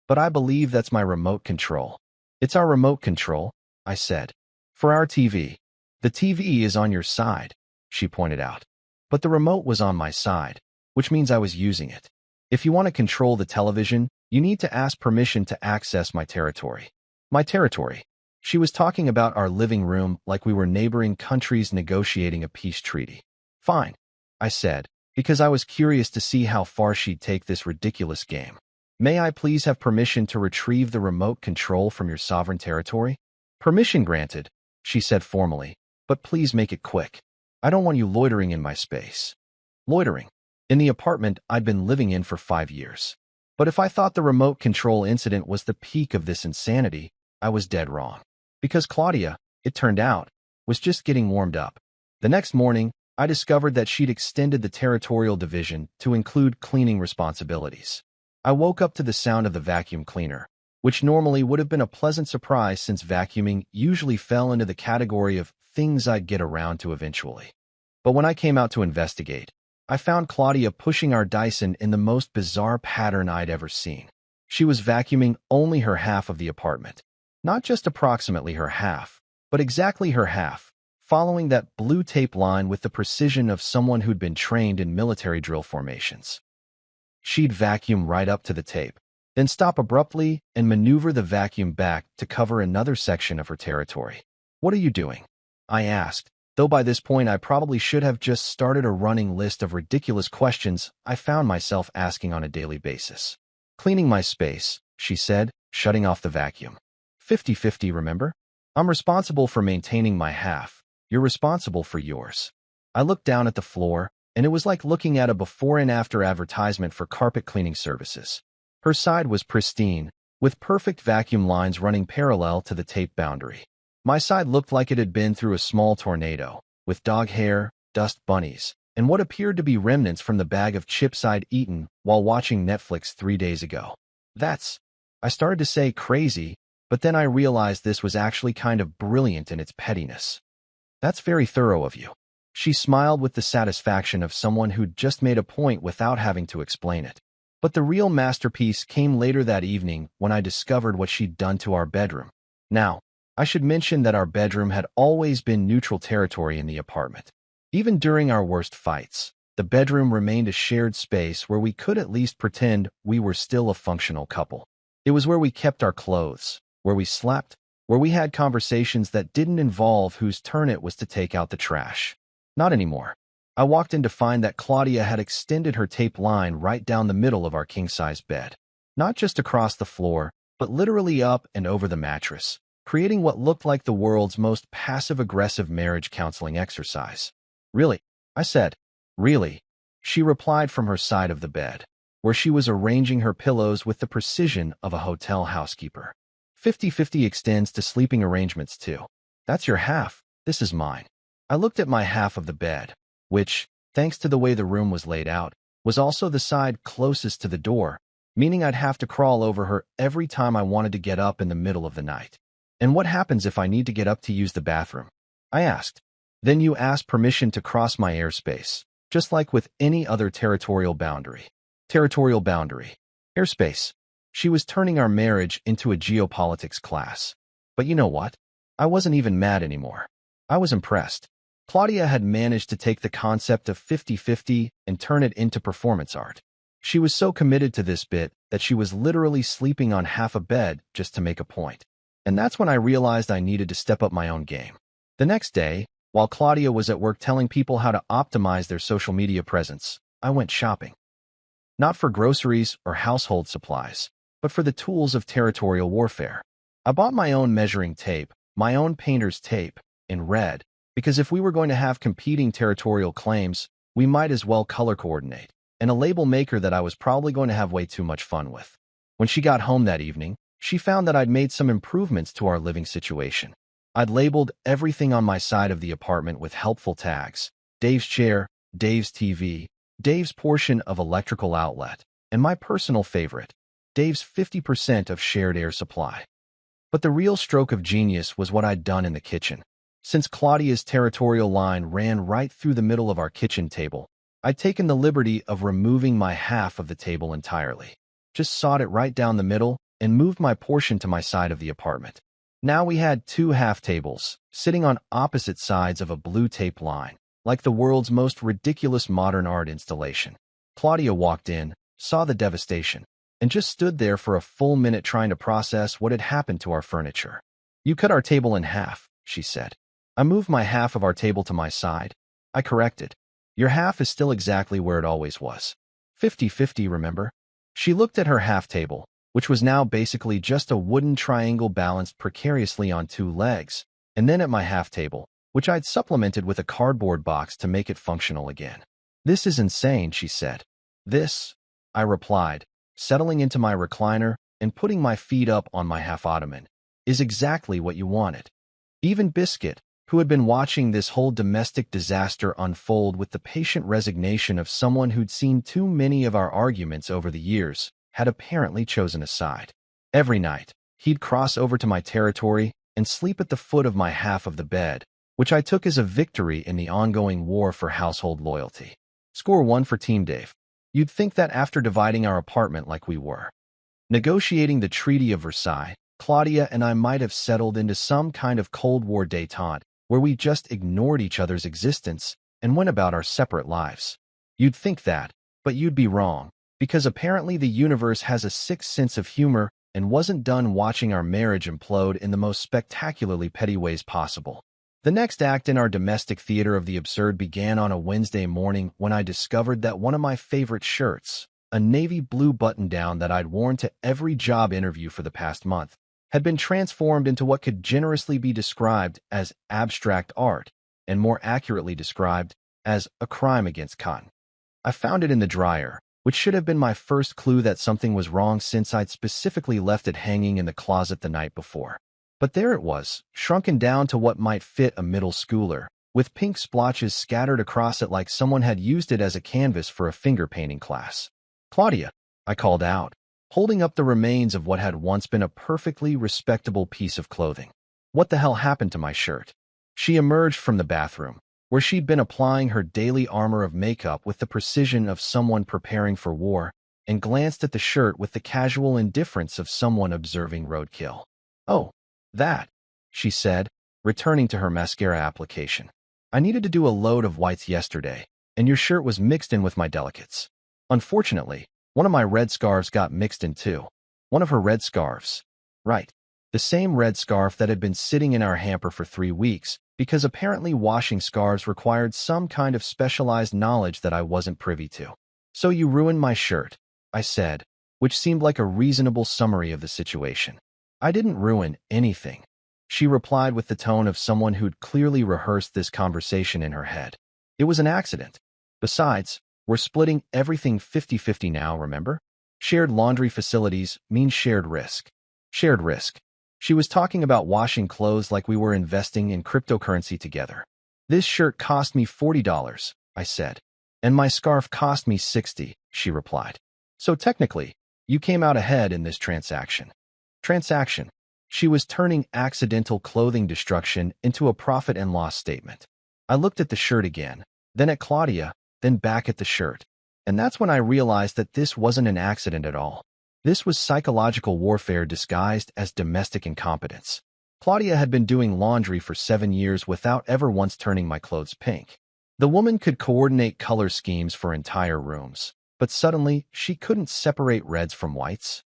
"but I believe that's my remote control." "It's our remote control," I said. "For our TV. The TV is on your side," she pointed out. But the remote was on my side, which means I was using it. "If you want to control the television, you need to ask permission to access my territory." My territory. She was talking about our living room like we were neighboring countries negotiating a peace treaty. "Fine," I said, because I was curious to see how far she'd take this ridiculous game. "May I please have permission to retrieve the remote control from your sovereign territory?" "Permission granted," she said formally, "but please make it quick. I don't want you loitering in my space." Loitering. In the apartment I'd been living in for 5 years. But if I thought the remote control incident was the peak of this insanity, I was dead wrong. Because Claudia, it turned out, was just getting warmed up. The next morning, I discovered that she'd extended the territorial division to include cleaning responsibilities. I woke up to the sound of the vacuum cleaner, which normally would have been a pleasant surprise since vacuuming usually fell into the category of things I'd get around to eventually. But when I came out to investigate, I found Claudia pushing our Dyson in the most bizarre pattern I'd ever seen. She was vacuuming only her half of the apartment. Not just approximately her half, but exactly her half, following that blue tape line with the precision of someone who'd been trained in military drill formations. She'd vacuum right up to the tape, then stop abruptly and maneuver the vacuum back to cover another section of her territory. "What are you doing?" I asked, though by this point I probably should have just started a running list of ridiculous questions I found myself asking on a daily basis. "Cleaning my space," she said, shutting off the vacuum. 50-50, remember? I'm responsible for maintaining my half. You're responsible for yours. I looked down at the floor, and it was like looking at a before and after advertisement for carpet cleaning services. Her side was pristine, with perfect vacuum lines running parallel to the tape boundary. My side looked like it had been through a small tornado, with dog hair, dust bunnies, and what appeared to be remnants from the bag of chips I'd eaten while watching Netflix 3 days ago. I started to say crazy, but then I realized this was actually kind of brilliant in its pettiness. "That's very thorough of you." She smiled with the satisfaction of someone who'd just made a point without having to explain it. But the real masterpiece came later that evening when I discovered what she'd done to our bedroom. Now, I should mention that our bedroom had always been neutral territory in the apartment. Even during our worst fights, the bedroom remained a shared space where we could at least pretend we were still a functional couple. It was where we kept our clothes, where we slept, where we had conversations that didn't involve whose turn it was to take out the trash. Not anymore. I walked in to find that Claudia had extended her tape line right down the middle of our king-size bed. Not just across the floor, but literally up and over the mattress, creating what looked like the world's most passive-aggressive marriage counseling exercise. Really? I said. Really? She replied from her side of the bed, where she was arranging her pillows with the precision of a hotel housekeeper. 50-50 extends to sleeping arrangements too. That's your half. This is mine. I looked at my half of the bed, which, thanks to the way the room was laid out, was also the side closest to the door, meaning I'd have to crawl over her every time I wanted to get up in the middle of the night. And what happens if I need to get up to use the bathroom? I asked. Then you ask permission to cross my airspace, just like with any other territorial boundary. Territorial boundary. Airspace. She was turning our marriage into a geopolitics class. But you know what? I wasn't even mad anymore. I was impressed. Claudia had managed to take the concept of 50-50 and turn it into performance art. She was so committed to this bit that she was literally sleeping on half a bed just to make a point. And that's when I realized I needed to step up my own game. The next day, while Claudia was at work telling people how to optimize their social media presence, I went shopping. Not for groceries or household supplies, but for the tools of territorial warfare. I bought my own measuring tape, my own painter's tape, in red, because if we were going to have competing territorial claims, we might as well color coordinate, and a label maker that I was probably going to have way too much fun with. When she got home that evening, she found that I'd made some improvements to our living situation. I'd labeled everything on my side of the apartment with helpful tags: Dave's chair, Dave's TV, Dave's portion of electrical outlet, and my personal favorite, Dave's 50% of shared air supply. But the real stroke of genius was what I'd done in the kitchen. Since Claudia's territorial line ran right through the middle of our kitchen table, I'd taken the liberty of removing my half of the table entirely. Just sawed it right down the middle and moved my portion to my side of the apartment. Now we had two half tables, sitting on opposite sides of a blue tape line, like the world's most ridiculous modern art installation. Claudia walked in, saw the devastation, and just stood there for a full minute trying to process what had happened to our furniture. "You cut our table in half," she said. I moved my half of our table to my side. I corrected. "Your half is still exactly where it always was. 50-50, remember?" She looked at her half table, which was now basically just a wooden triangle balanced precariously on two legs, and then at my half table, which I'd supplemented with a cardboard box to make it functional again. "This is insane," she said. "This," I replied, settling into my recliner and putting my feet up on my half ottoman, "is exactly what you wanted." Even Biscuit, who had been watching this whole domestic disaster unfold with the patient resignation of someone who'd seen too many of our arguments over the years, had apparently chosen a side. Every night, he'd cross over to my territory and sleep at the foot of my half of the bed, which I took as a victory in the ongoing war for household loyalty. Score 1 for Team Dave. You'd think that after dividing our apartment like we were, negotiating the Treaty of Versailles, Claudia and I might have settled into some kind of Cold War détente where we just ignored each other's existence and went about our separate lives. You'd think that, but you'd be wrong, because apparently the universe has a sick sense of humor and wasn't done watching our marriage implode in the most spectacularly petty ways possible. The next act in our domestic theater of the absurd began on a Wednesday morning when I discovered that one of my favorite shirts, a navy blue button-down that I'd worn to every job interview for the past month, had been transformed into what could generously be described as abstract art, and more accurately described as a crime against cotton. I found it in the dryer, which should have been my first clue that something was wrong since I'd specifically left it hanging in the closet the night before. But there it was, shrunken down to what might fit a middle schooler, with pink splotches scattered across it like someone had used it as a canvas for a finger painting class. "Claudia," I called out, holding up the remains of what had once been a perfectly respectable piece of clothing. "What the hell happened to my shirt?" She emerged from the bathroom, where she'd been applying her daily armor of makeup with the precision of someone preparing for war, and glanced at the shirt with the casual indifference of someone observing roadkill. "Oh, that," she said, returning to her mascara application. "I needed to do a load of whites yesterday, and your shirt was mixed in with my delicates. Unfortunately, one of my red scarves got mixed in too." "One of her red scarves." "Right. The same red scarf that had been sitting in our hamper for 3 weeks, because apparently washing scarves required some kind of specialized knowledge that I wasn't privy to. "So you ruined my shirt," I said, which seemed like a reasonable summary of the situation. "I didn't ruin anything," she replied with the tone of someone who'd clearly rehearsed this conversation in her head. "It was an accident. Besides, we're splitting everything 50-50 now, remember? Shared laundry facilities means shared risk." Shared risk. She was talking about washing clothes like we were investing in cryptocurrency together. "This shirt cost me $40, I said. "And my scarf cost me $60, she replied. "So technically, you came out ahead in this transaction." Transaction. She was turning accidental clothing destruction into a profit and loss statement. I looked at the shirt again, then at Claudia, then back at the shirt. And that's when I realized that this wasn't an accident at all. This was psychological warfare disguised as domestic incompetence. Claudia had been doing laundry for 7 years without ever once turning my clothes pink. The woman could coordinate color schemes for entire rooms, but suddenly she couldn't separate reds from whites.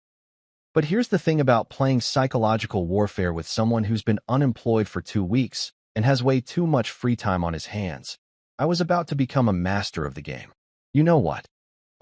But here's the thing about playing psychological warfare with someone who's been unemployed for 2 weeks and has way too much free time on his hands. I was about to become a master of the game. "You know what?"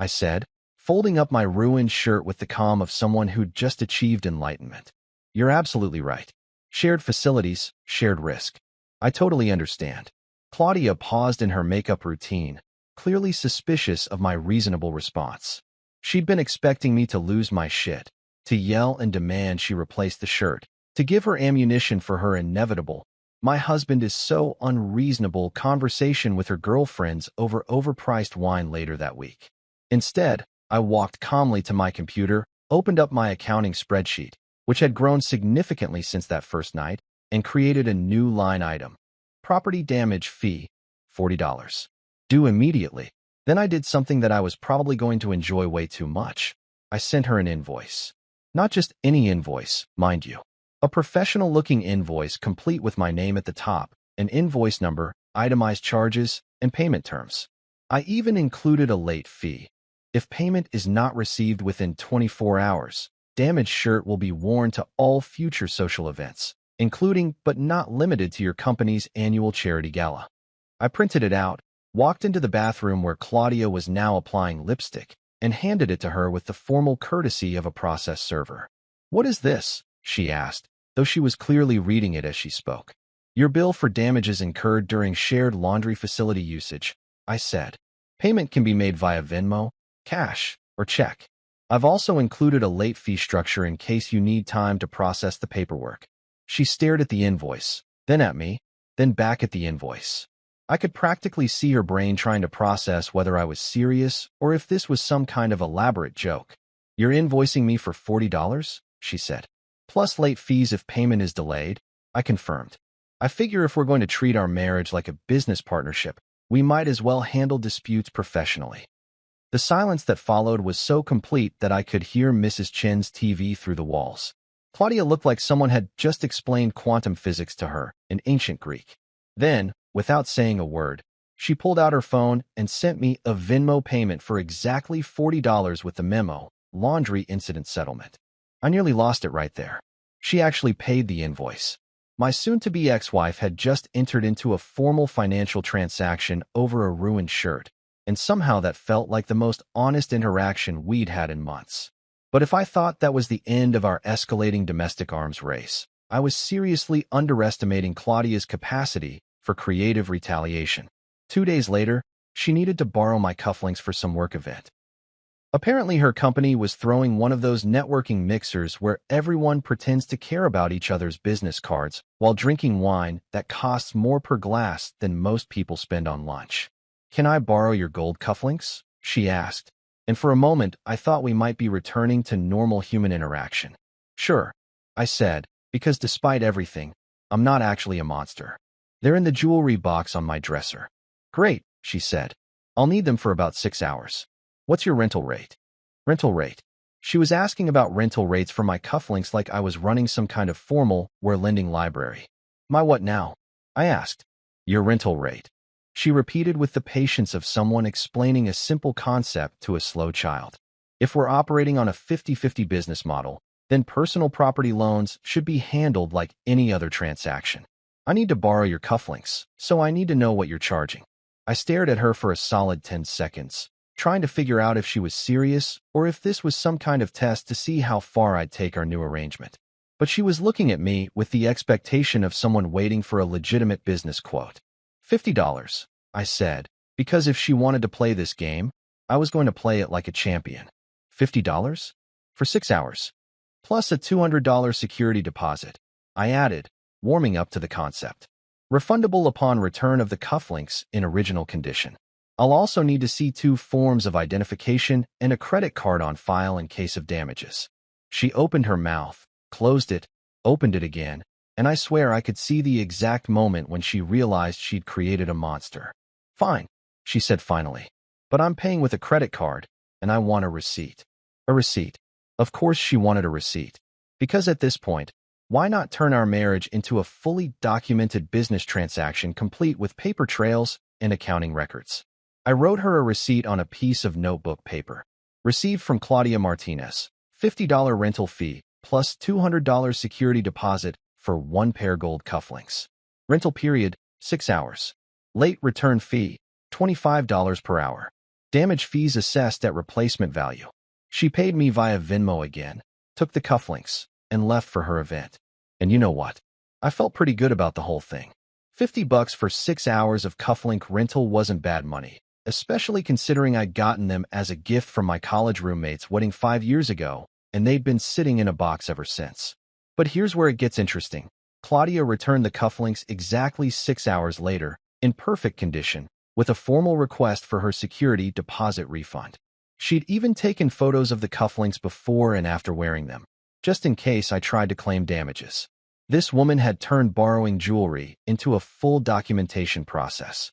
I said, folding up my ruined shirt with the calm of someone who'd just achieved enlightenment. "You're absolutely right. Shared facilities, shared risk. I totally understand." Claudia paused in her makeup routine, clearly suspicious of my reasonable response. She'd been expecting me to lose my shit, to yell and demand she replace the shirt, to give her ammunition for her inevitable "my husband is so unreasonable" conversation with her girlfriends over overpriced wine later that week. Instead, I walked calmly to my computer, opened up my accounting spreadsheet, which had grown significantly since that first night, and created a new line item. Property damage fee, $40. Due immediately. Then I did something that I was probably going to enjoy way too much. I sent her an invoice. Not just any invoice, mind you. A professional-looking invoice complete with my name at the top, an invoice number, itemized charges, and payment terms. I even included a late fee. If payment is not received within 24 hours, damaged shirt will be worn to all future social events, including but not limited to your company's annual charity gala. I printed it out, walked into the bathroom where Claudia was now applying lipstick, and handed it to her with the formal courtesy of a process server. "What is this?" she asked, though she was clearly reading it as she spoke. "Your bill for damages incurred during shared laundry facility usage," I said. "Payment can be made via Venmo, cash, or check. I've also included a late fee structure in case you need time to process the paperwork." She stared at the invoice, then at me, then back at the invoice. I could practically see her brain trying to process whether I was serious or if this was some kind of elaborate joke. "You're invoicing me for $40, she said. "Plus late fees if payment is delayed," I confirmed. "I figure if we're going to treat our marriage like a business partnership, we might as well handle disputes professionally." The silence that followed was so complete that I could hear Mrs. Chen's TV through the walls. Claudia looked like someone had just explained quantum physics to her in ancient Greek. Then, without saying a word, she pulled out her phone and sent me a Venmo payment for exactly $40 with the memo, "Laundry Incident Settlement." I nearly lost it right there. She actually paid the invoice. My soon-to-be ex-wife had just entered into a formal financial transaction over a ruined shirt, and somehow that felt like the most honest interaction we'd had in months. But if I thought that was the end of our escalating domestic arms race, I was seriously underestimating Claudia's capacity for creative retaliation. 2 days later, she needed to borrow my cufflinks for some work event. Apparently, her company was throwing one of those networking mixers where everyone pretends to care about each other's business cards while drinking wine that costs more per glass than most people spend on lunch. "Can I borrow your gold cufflinks?" she asked, and for a moment I thought we might be returning to normal human interaction. "Sure," I said, because despite everything, I'm not actually a monster. "They're in the jewelry box on my dresser." "Great," she said. "I'll need them for about 6 hours. What's your rental rate?" Rental rate. She was asking about rental rates for my cufflinks like I was running some kind of formal, we're lending library. "My what now?" I asked. "Your rental rate," she repeated with the patience of someone explaining a simple concept to a slow child. "If we're operating on a 50-50 business model, then personal property loans should be handled like any other transaction. I need to borrow your cufflinks, so I need to know what you're charging. I stared at her for a solid 10 seconds, trying to figure out if she was serious or if this was some kind of test to see how far I'd take our new arrangement. But she was looking at me with the expectation of someone waiting for a legitimate business quote. $50, I said, because if she wanted to play this game, I was going to play it like a champion. $50? For 6 hours. Plus a $200 security deposit, I added, warming up to the concept. Refundable upon return of the cufflinks in original condition. I'll also need to see 2 forms of identification and a credit card on file in case of damages. She opened her mouth, closed it, opened it again, and I swear I could see the exact moment when she realized she'd created a monster. Fine, she said finally, but I'm paying with a credit card, and I want a receipt. A receipt. Of course she wanted a receipt. Because at this point, why not turn our marriage into a fully documented business transaction complete with paper trails and accounting records? I wrote her a receipt on a piece of notebook paper. Received from Claudia Martinez, $50 rental fee, plus $200 security deposit for 1 pair gold cufflinks. Rental period, 6 hours. Late return fee, $25 per hour. Damage fees assessed at replacement value. She paid me via Venmo again, took the cufflinks, and left for her event. And you know what? I felt pretty good about the whole thing. $50 for 6 hours of cufflink rental wasn't bad money, especially considering I'd gotten them as a gift from my college roommate's wedding 5 years ago, and they'd been sitting in a box ever since. But here's where it gets interesting. Claudia returned the cufflinks exactly 6 hours later, in perfect condition, with a formal request for her security deposit refund. She'd even taken photos of the cufflinks before and after wearing them, just in case I tried to claim damages. This woman had turned borrowing jewelry into a full documentation process.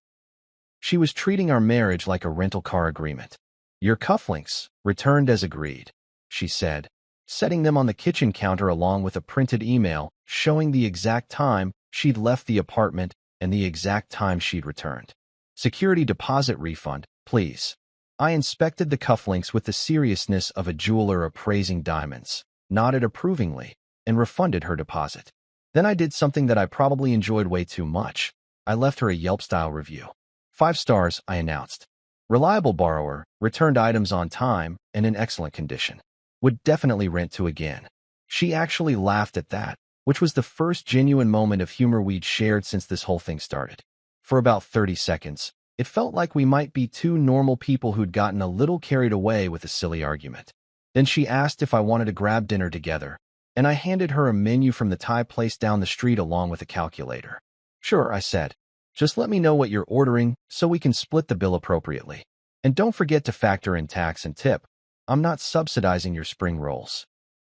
She was treating our marriage like a rental car agreement. Your cufflinks, returned as agreed, she said, setting them on the kitchen counter along with a printed email showing the exact time she'd left the apartment and the exact time she'd returned. Security deposit refund, please. I inspected the cufflinks with the seriousness of a jeweler appraising diamonds, nodded approvingly, and refunded her deposit. Then I did something that I probably enjoyed way too much. I left her a Yelp-style review. 5 stars, I announced. Reliable borrower, returned items on time and in excellent condition. Would definitely rent to again. She actually laughed at that, which was the first genuine moment of humor we'd shared since this whole thing started. For about 30 seconds, it felt like we might be 2 normal people who'd gotten a little carried away with a silly argument. Then she asked if I wanted to grab dinner together, and I handed her a menu from the Thai place down the street along with a calculator. Sure, I said. Just let me know what you're ordering so we can split the bill appropriately. And don't forget to factor in tax and tip. I'm not subsidizing your spring rolls.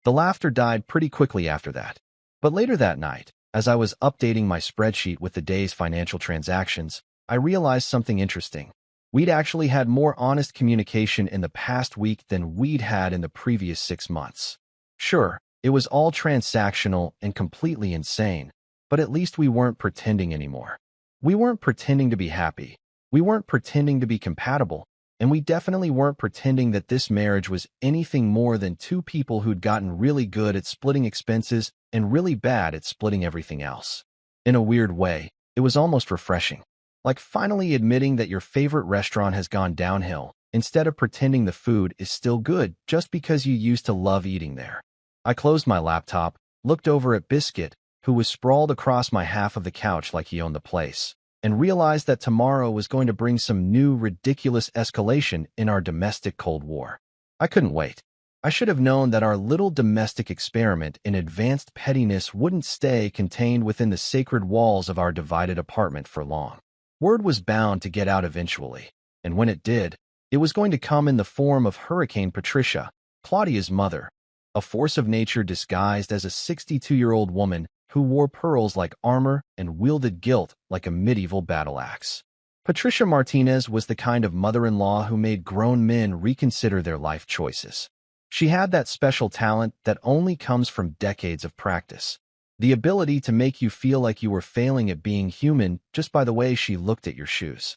The laughter died pretty quickly after that. But later that night, as I was updating my spreadsheet with the day's financial transactions, I realized something interesting. We'd actually had more honest communication in the past week than we'd had in the previous 6 months. Sure, it was all transactional and completely insane, but at least we weren't pretending anymore. We weren't pretending to be happy. We weren't pretending to be compatible. And we definitely weren't pretending that this marriage was anything more than 2 people who'd gotten really good at splitting expenses and really bad at splitting everything else. In a weird way, it was almost refreshing. Like finally admitting that your favorite restaurant has gone downhill, instead of pretending the food is still good just because you used to love eating there. I closed my laptop, looked over at Biscuit, who was sprawled across my half of the couch like he owned the place, and realized that tomorrow was going to bring some new ridiculous escalation in our domestic Cold War. I couldn't wait. I should have known that our little domestic experiment in advanced pettiness wouldn't stay contained within the sacred walls of our divided apartment for long. Word was bound to get out eventually, and when it did, it was going to come in the form of Hurricane Patricia, Claudia's mother, a force of nature disguised as a 62-year-old woman who wore pearls like armor and wielded guilt like a medieval battle axe. Patricia Martinez was the kind of mother-in-law who made grown men reconsider their life choices. She had that special talent that only comes from decades of practice. The ability to make you feel like you were failing at being human just by the way she looked at your shoes.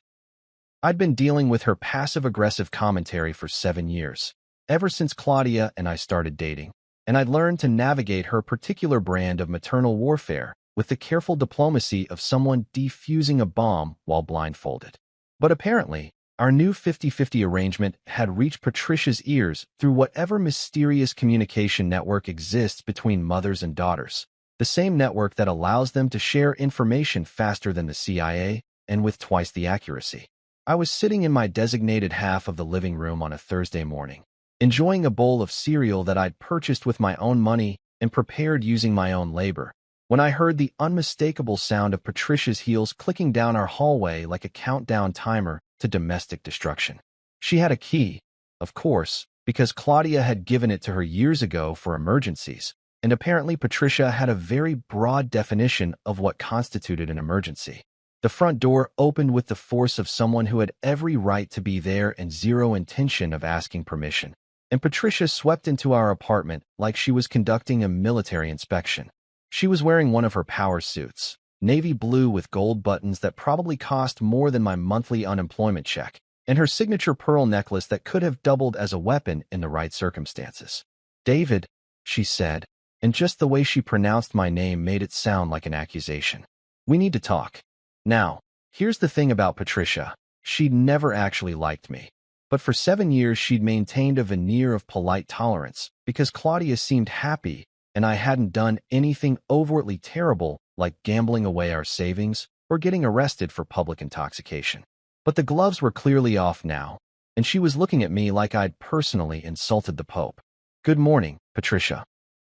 I'd been dealing with her passive-aggressive commentary for 7 years, ever since Claudia and I started dating. and I'd learned to navigate her particular brand of maternal warfare with the careful diplomacy of someone defusing a bomb while blindfolded. But apparently, our new 50-50 arrangement had reached Patricia's ears through whatever mysterious communication network exists between mothers and daughters, the same network that allows them to share information faster than the CIA and with twice the accuracy. I was sitting in my designated half of the living room on a Thursday morning, enjoying a bowl of cereal that I'd purchased with my own money and prepared using my own labor, when I heard the unmistakable sound of Patricia's heels clicking down our hallway like a countdown timer to domestic destruction. She had a key, of course, because Claudia had given it to her years ago for emergencies, and apparently Patricia had a very broad definition of what constituted an emergency. The front door opened with the force of someone who had every right to be there and zero intention of asking permission, and Patricia swept into our apartment like she was conducting a military inspection. She was wearing one of her power suits, navy blue with gold buttons that probably cost more than my monthly unemployment check, and her signature pearl necklace that could have doubled as a weapon in the right circumstances. "David," she said, and just the way she pronounced my name made it sound like an accusation. "We need to talk." Now, here's the thing about Patricia. She'd never actually liked me. But for 7 years she'd maintained a veneer of polite tolerance because Claudia seemed happy and I hadn't done anything overtly terrible like gambling away our savings or getting arrested for public intoxication. But the gloves were clearly off now, and she was looking at me like I'd personally insulted the Pope. "Good morning, Patricia,"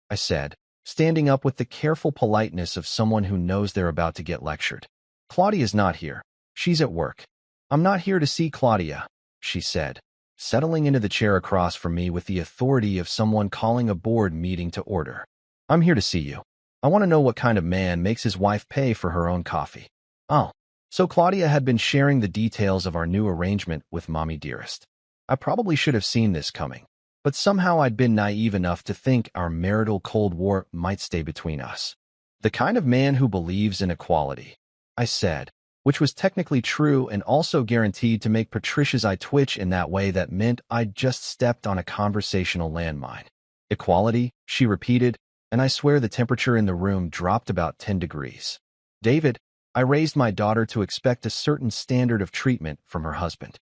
I said, standing up with the careful politeness of someone who knows they're about to get lectured. "Claudia's not here. She's at work." "I'm not here to see Claudia," she said, settling into the chair across from me with the authority of someone calling a board meeting to order. "I'm here to see you. I want to know what kind of man makes his wife pay for her own coffee." Oh, so Claudia had been sharing the details of our new arrangement with Mommy Dearest. I probably should have seen this coming, but somehow I'd been naive enough to think our marital Cold War might stay between us. "The kind of man who believes in equality," I said, which was technically true and also guaranteed to make Patricia's eye twitch in that way that meant I'd just stepped on a conversational landmine. "Equality," she repeated, and I swear the temperature in the room dropped about 10 degrees. "David, I raised my daughter to expect a certain standard of treatment from her husband.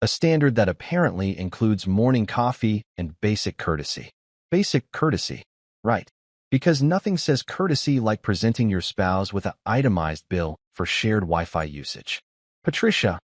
A standard that apparently includes morning coffee and basic courtesy." Basic courtesy, right? Because nothing says courtesy like presenting your spouse with an itemized bill for shared Wi-Fi usage. "Patricia,"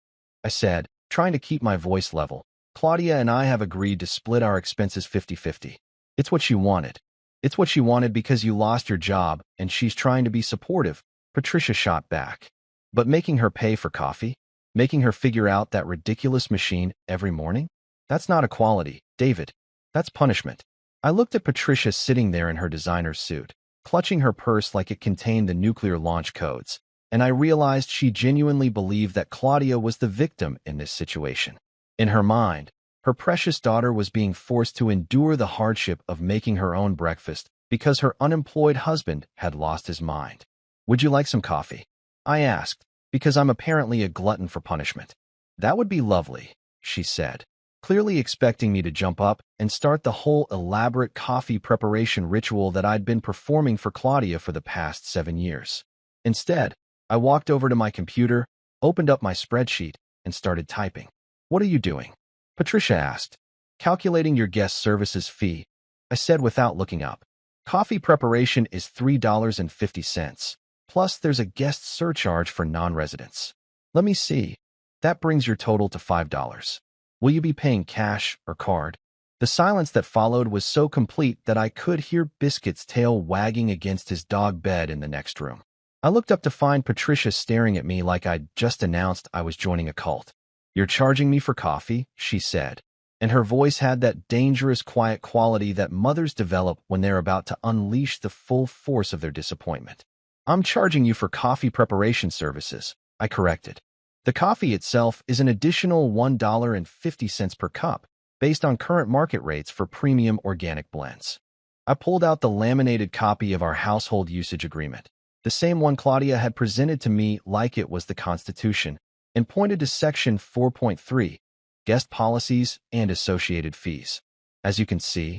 I said, trying to keep my voice level, "Claudia and I have agreed to split our expenses 50-50. It's what she wanted. It's what she wanted because you lost your job and she's trying to be supportive," Patricia shot back. "But making her pay for coffee? Making her figure out that ridiculous machine every morning? That's not equality, David. That's punishment." I looked at Patricia sitting there in her designer suit, clutching her purse like it contained the nuclear launch codes, and I realized she genuinely believed that Claudia was the victim in this situation. In her mind, her precious daughter was being forced to endure the hardship of making her own breakfast because her unemployed husband had lost his mind. "Would you like some coffee?" I asked, because I'm apparently a glutton for punishment. "That would be lovely," she said, clearly expecting me to jump up and start the whole elaborate coffee preparation ritual that I'd been performing for Claudia for the past 7 years. Instead, I walked over to my computer, opened up my spreadsheet, and started typing. "What are you doing?" Patricia asked. "Calculating your guest services fee," I said without looking up. "Coffee preparation is $3.50, plus there's a guest surcharge for non-residents. Let me see. That brings your total to $5. Will you be paying cash or card?" The silence that followed was so complete that I could hear Biscuit's tail wagging against his dog bed in the next room. I looked up to find Patricia staring at me like I'd just announced I was joining a cult. "You're charging me for coffee," she said, and her voice had that dangerous quiet quality that mothers develop when they're about to unleash the full force of their disappointment. "I'm charging you for coffee preparation services," I corrected. "The coffee itself is an additional $1.50 per cup, based on current market rates for premium organic blends." I pulled out the laminated copy of our household usage agreement, the same one Claudia had presented to me like it was the Constitution, and pointed to Section 4.3, Guest Policies and Associated Fees. "As you can see,"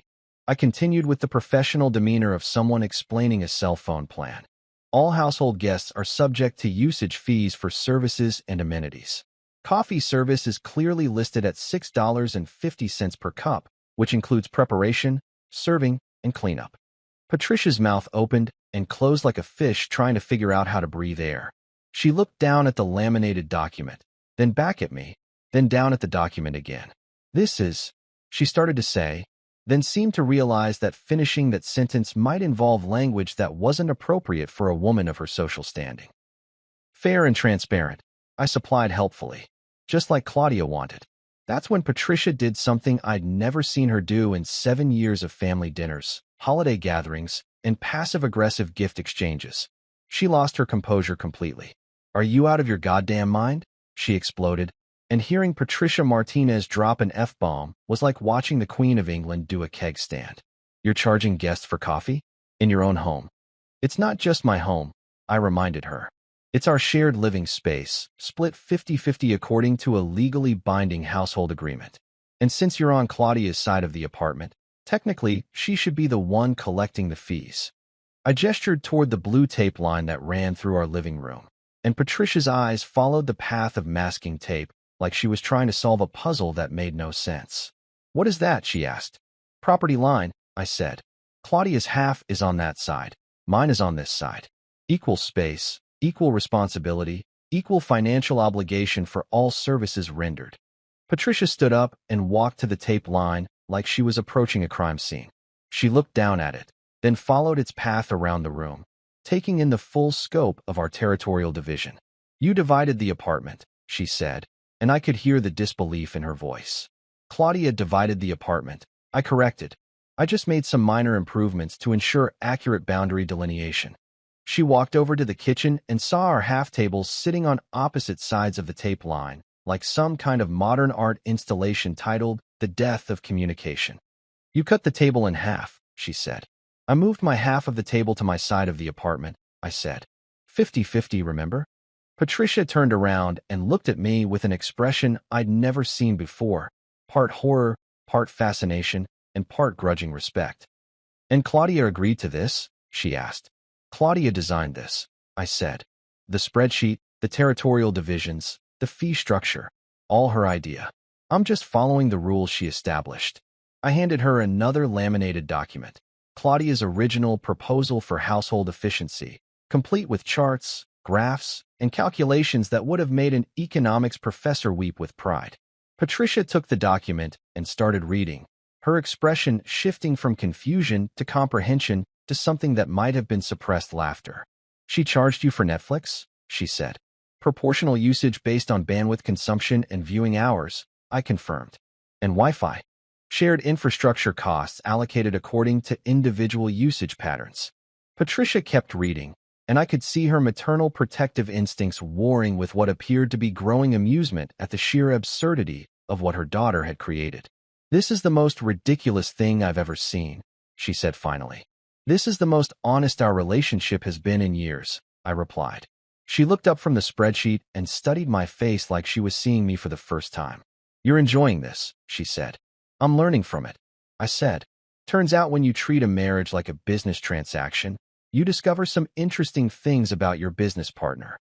I continued with the professional demeanor of someone explaining a cell phone plan. All household guests are subject to usage fees for services and amenities. Coffee service is clearly listed at $6.50 per cup, which includes preparation, serving, and cleanup. Patricia's mouth opened and closed like a fish trying to figure out how to breathe air. She looked down at the laminated document, then back at me, then down at the document again. This is, she started to say, then seemed to realize that finishing that sentence might involve language that wasn't appropriate for a woman of her social standing. Fair and transparent, I supplied helpfully, just like Claudia wanted. That's when Patricia did something I'd never seen her do in 7 years of family dinners, holiday gatherings, and passive-aggressive gift exchanges. She lost her composure completely. "Are you out of your goddamn mind?" she exploded, and hearing Patricia Martinez drop an F-bomb was like watching the Queen of England do a keg stand. "You're charging guests for coffee? In your own home." "It's not just my home," I reminded her. "It's our shared living space, split 50-50 according to a legally binding household agreement. And since you're on Claudia's side of the apartment, technically, she should be the one collecting the fees." I gestured toward the blue tape line that ran through our living room, and Patricia's eyes followed the path of masking tape like she was trying to solve a puzzle that made no sense. "What is that?" she asked. "Property line," I said. "Claudia's half is on that side. Mine is on this side. Equal space, equal responsibility, equal financial obligation for all services rendered." Patricia stood up and walked to the tape line like she was approaching a crime scene. She looked down at it, then followed its path around the room, taking in the full scope of our territorial division. "You divided the apartment," she said, and I could hear the disbelief in her voice. "Claudia divided the apartment," I corrected. "I just made some minor improvements to ensure accurate boundary delineation." She walked over to the kitchen and saw our half tables sitting on opposite sides of the tape line, like some kind of modern art installation titled "The Death of Communication." "You cut the table in half," she said. "I moved my half of the table to my side of the apartment," I said. 50-50, remember? Patricia turned around and looked at me with an expression I'd never seen before, part horror, part fascination, and part grudging respect. "And Claudia agreed to this?" she asked. "Claudia designed this," I said. "The spreadsheet, the territorial divisions, the fee structure, all her idea. I'm just following the rules she established." I handed her another laminated document, Claudia's original proposal for household efficiency, complete with charts, graphs, and calculations that would have made an economics professor weep with pride. Patricia took the document and started reading, her expression shifting from confusion to comprehension to something that might have been suppressed laughter. "She charged you for Netflix?" she said. "Proportional usage based on bandwidth consumption and viewing hours," I confirmed. "And Wi-Fi. Shared infrastructure costs allocated according to individual usage patterns." Patricia kept reading, and I could see her maternal protective instincts warring with what appeared to be growing amusement at the sheer absurdity of what her daughter had created. "This is the most ridiculous thing I've ever seen," she said finally. "This is the most honest our relationship has been in years," I replied. She looked up from the spreadsheet and studied my face like she was seeing me for the first time. "You're enjoying this," she said. "I'm learning from it," I said. "Turns out when you treat a marriage like a business transaction, you discover some interesting things about your business partner."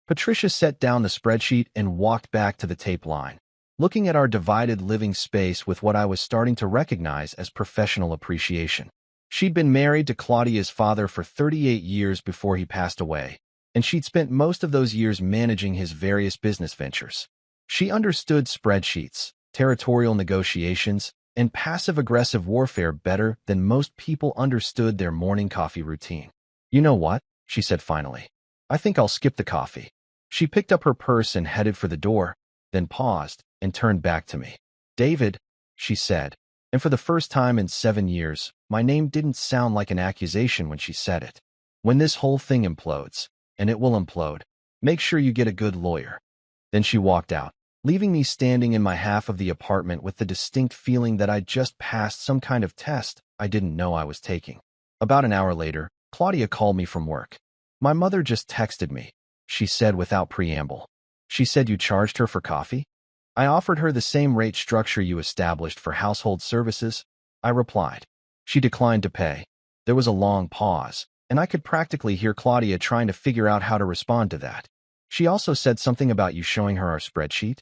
Patricia set down the spreadsheet and walked back to the tape line, looking at our divided living space with what I was starting to recognize as professional appreciation. She'd been married to Claudia's father for 38 years before he passed away, and she'd spent most of those years managing his various business ventures. She understood spreadsheets, territorial negotiations, and passive-aggressive warfare better than most people understood their morning coffee routine. "You know what?" she said finally. "I think I'll skip the coffee." She picked up her purse and headed for the door, then paused and turned back to me. "David," she said, and for the first time in 7 years, my name didn't sound like an accusation when she said it. "When this whole thing implodes, and it will implode, make sure you get a good lawyer." Then she walked out, leaving me standing in my half of the apartment with the distinct feeling that I'd just passed some kind of test I didn't know I was taking. About an hour later, Claudia called me from work. "My mother just texted me," she said without preamble. "She said you charged her for coffee?" "I offered her the same rate structure you established for household services," I replied. She declined to pay. There was a long pause, and I could practically hear Claudia trying to figure out how to respond to that. She also said something about you showing her our spreadsheet.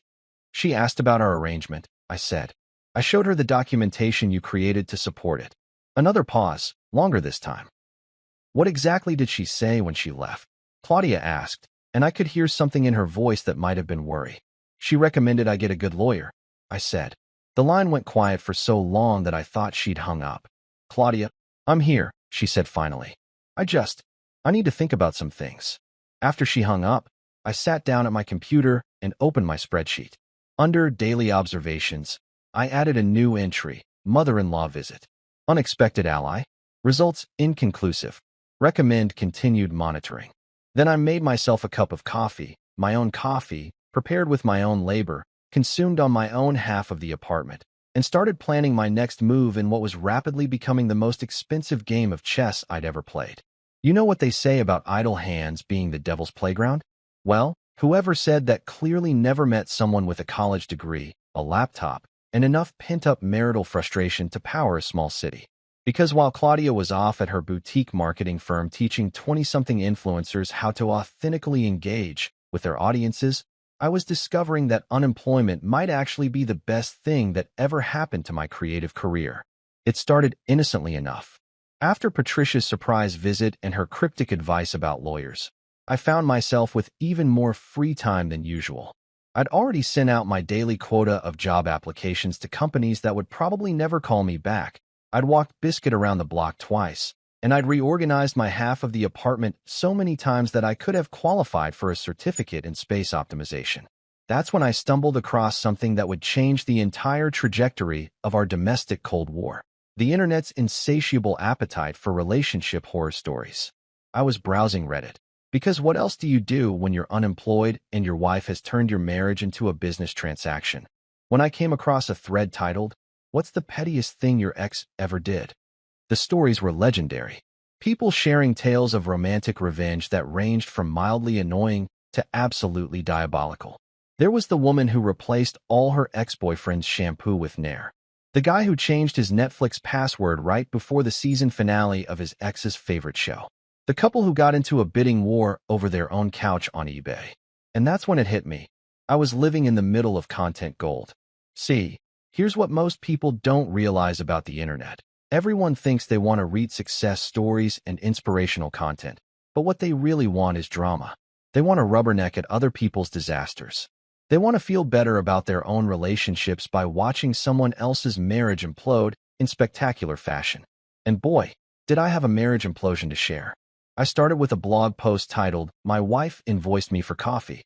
She asked about our arrangement, I said. I showed her the documentation you created to support it. Another pause, longer this time. What exactly did she say when she left? Claudia asked, and I could hear something in her voice that might have been worry. She recommended I get a good lawyer, I said. The line went quiet for so long that I thought she'd hung up. Claudia, I'm here, she said finally. I need to think about some things. After she hung up, I sat down at my computer and opened my spreadsheet. Under Daily Observations, I added a new entry, Mother-in-law visit. Unexpected ally. Results inconclusive. Recommend continued monitoring. Then I made myself a cup of coffee, my own coffee, prepared with my own labor, consumed on my own half of the apartment, and started planning my next move in what was rapidly becoming the most expensive game of chess I'd ever played. You know what they say about idle hands being the devil's playground? Well, whoever said that clearly never met someone with a college degree, a laptop, and enough pent-up marital frustration to power a small city. Because while Claudia was off at her boutique marketing firm teaching 20-something influencers how to authentically engage with their audiences, I was discovering that unemployment might actually be the best thing that ever happened to my creative career. It started innocently enough. After Patricia's surprise visit and her cryptic advice about lawyers, I found myself with even more free time than usual. I'd already sent out my daily quota of job applications to companies that would probably never call me back. I'd walked Biscuit around the block twice, and I'd reorganized my half of the apartment so many times that I could have qualified for a certificate in space optimization. That's when I stumbled across something that would change the entire trajectory of our domestic Cold War. The internet's insatiable appetite for relationship horror stories. I was browsing Reddit. Because what else do you do when you're unemployed and your wife has turned your marriage into a business transaction? When I came across a thread titled, "What's the pettiest thing your ex ever did?" The stories were legendary. People sharing tales of romantic revenge that ranged from mildly annoying to absolutely diabolical. There was the woman who replaced all her ex-boyfriend's shampoo with Nair. The guy who changed his Netflix password right before the season finale of his ex's favorite show. The couple who got into a bidding war over their own couch on eBay. And that's when it hit me. I was living in the middle of content gold. See, here's what most people don't realize about the internet. Everyone thinks they want to read success stories and inspirational content, but what they really want is drama. They want to rubberneck at other people's disasters. They want to feel better about their own relationships by watching someone else's marriage implode in spectacular fashion. And boy, did I have a marriage implosion to share. I started with a blog post titled, "My Wife Invoiced Me for Coffee."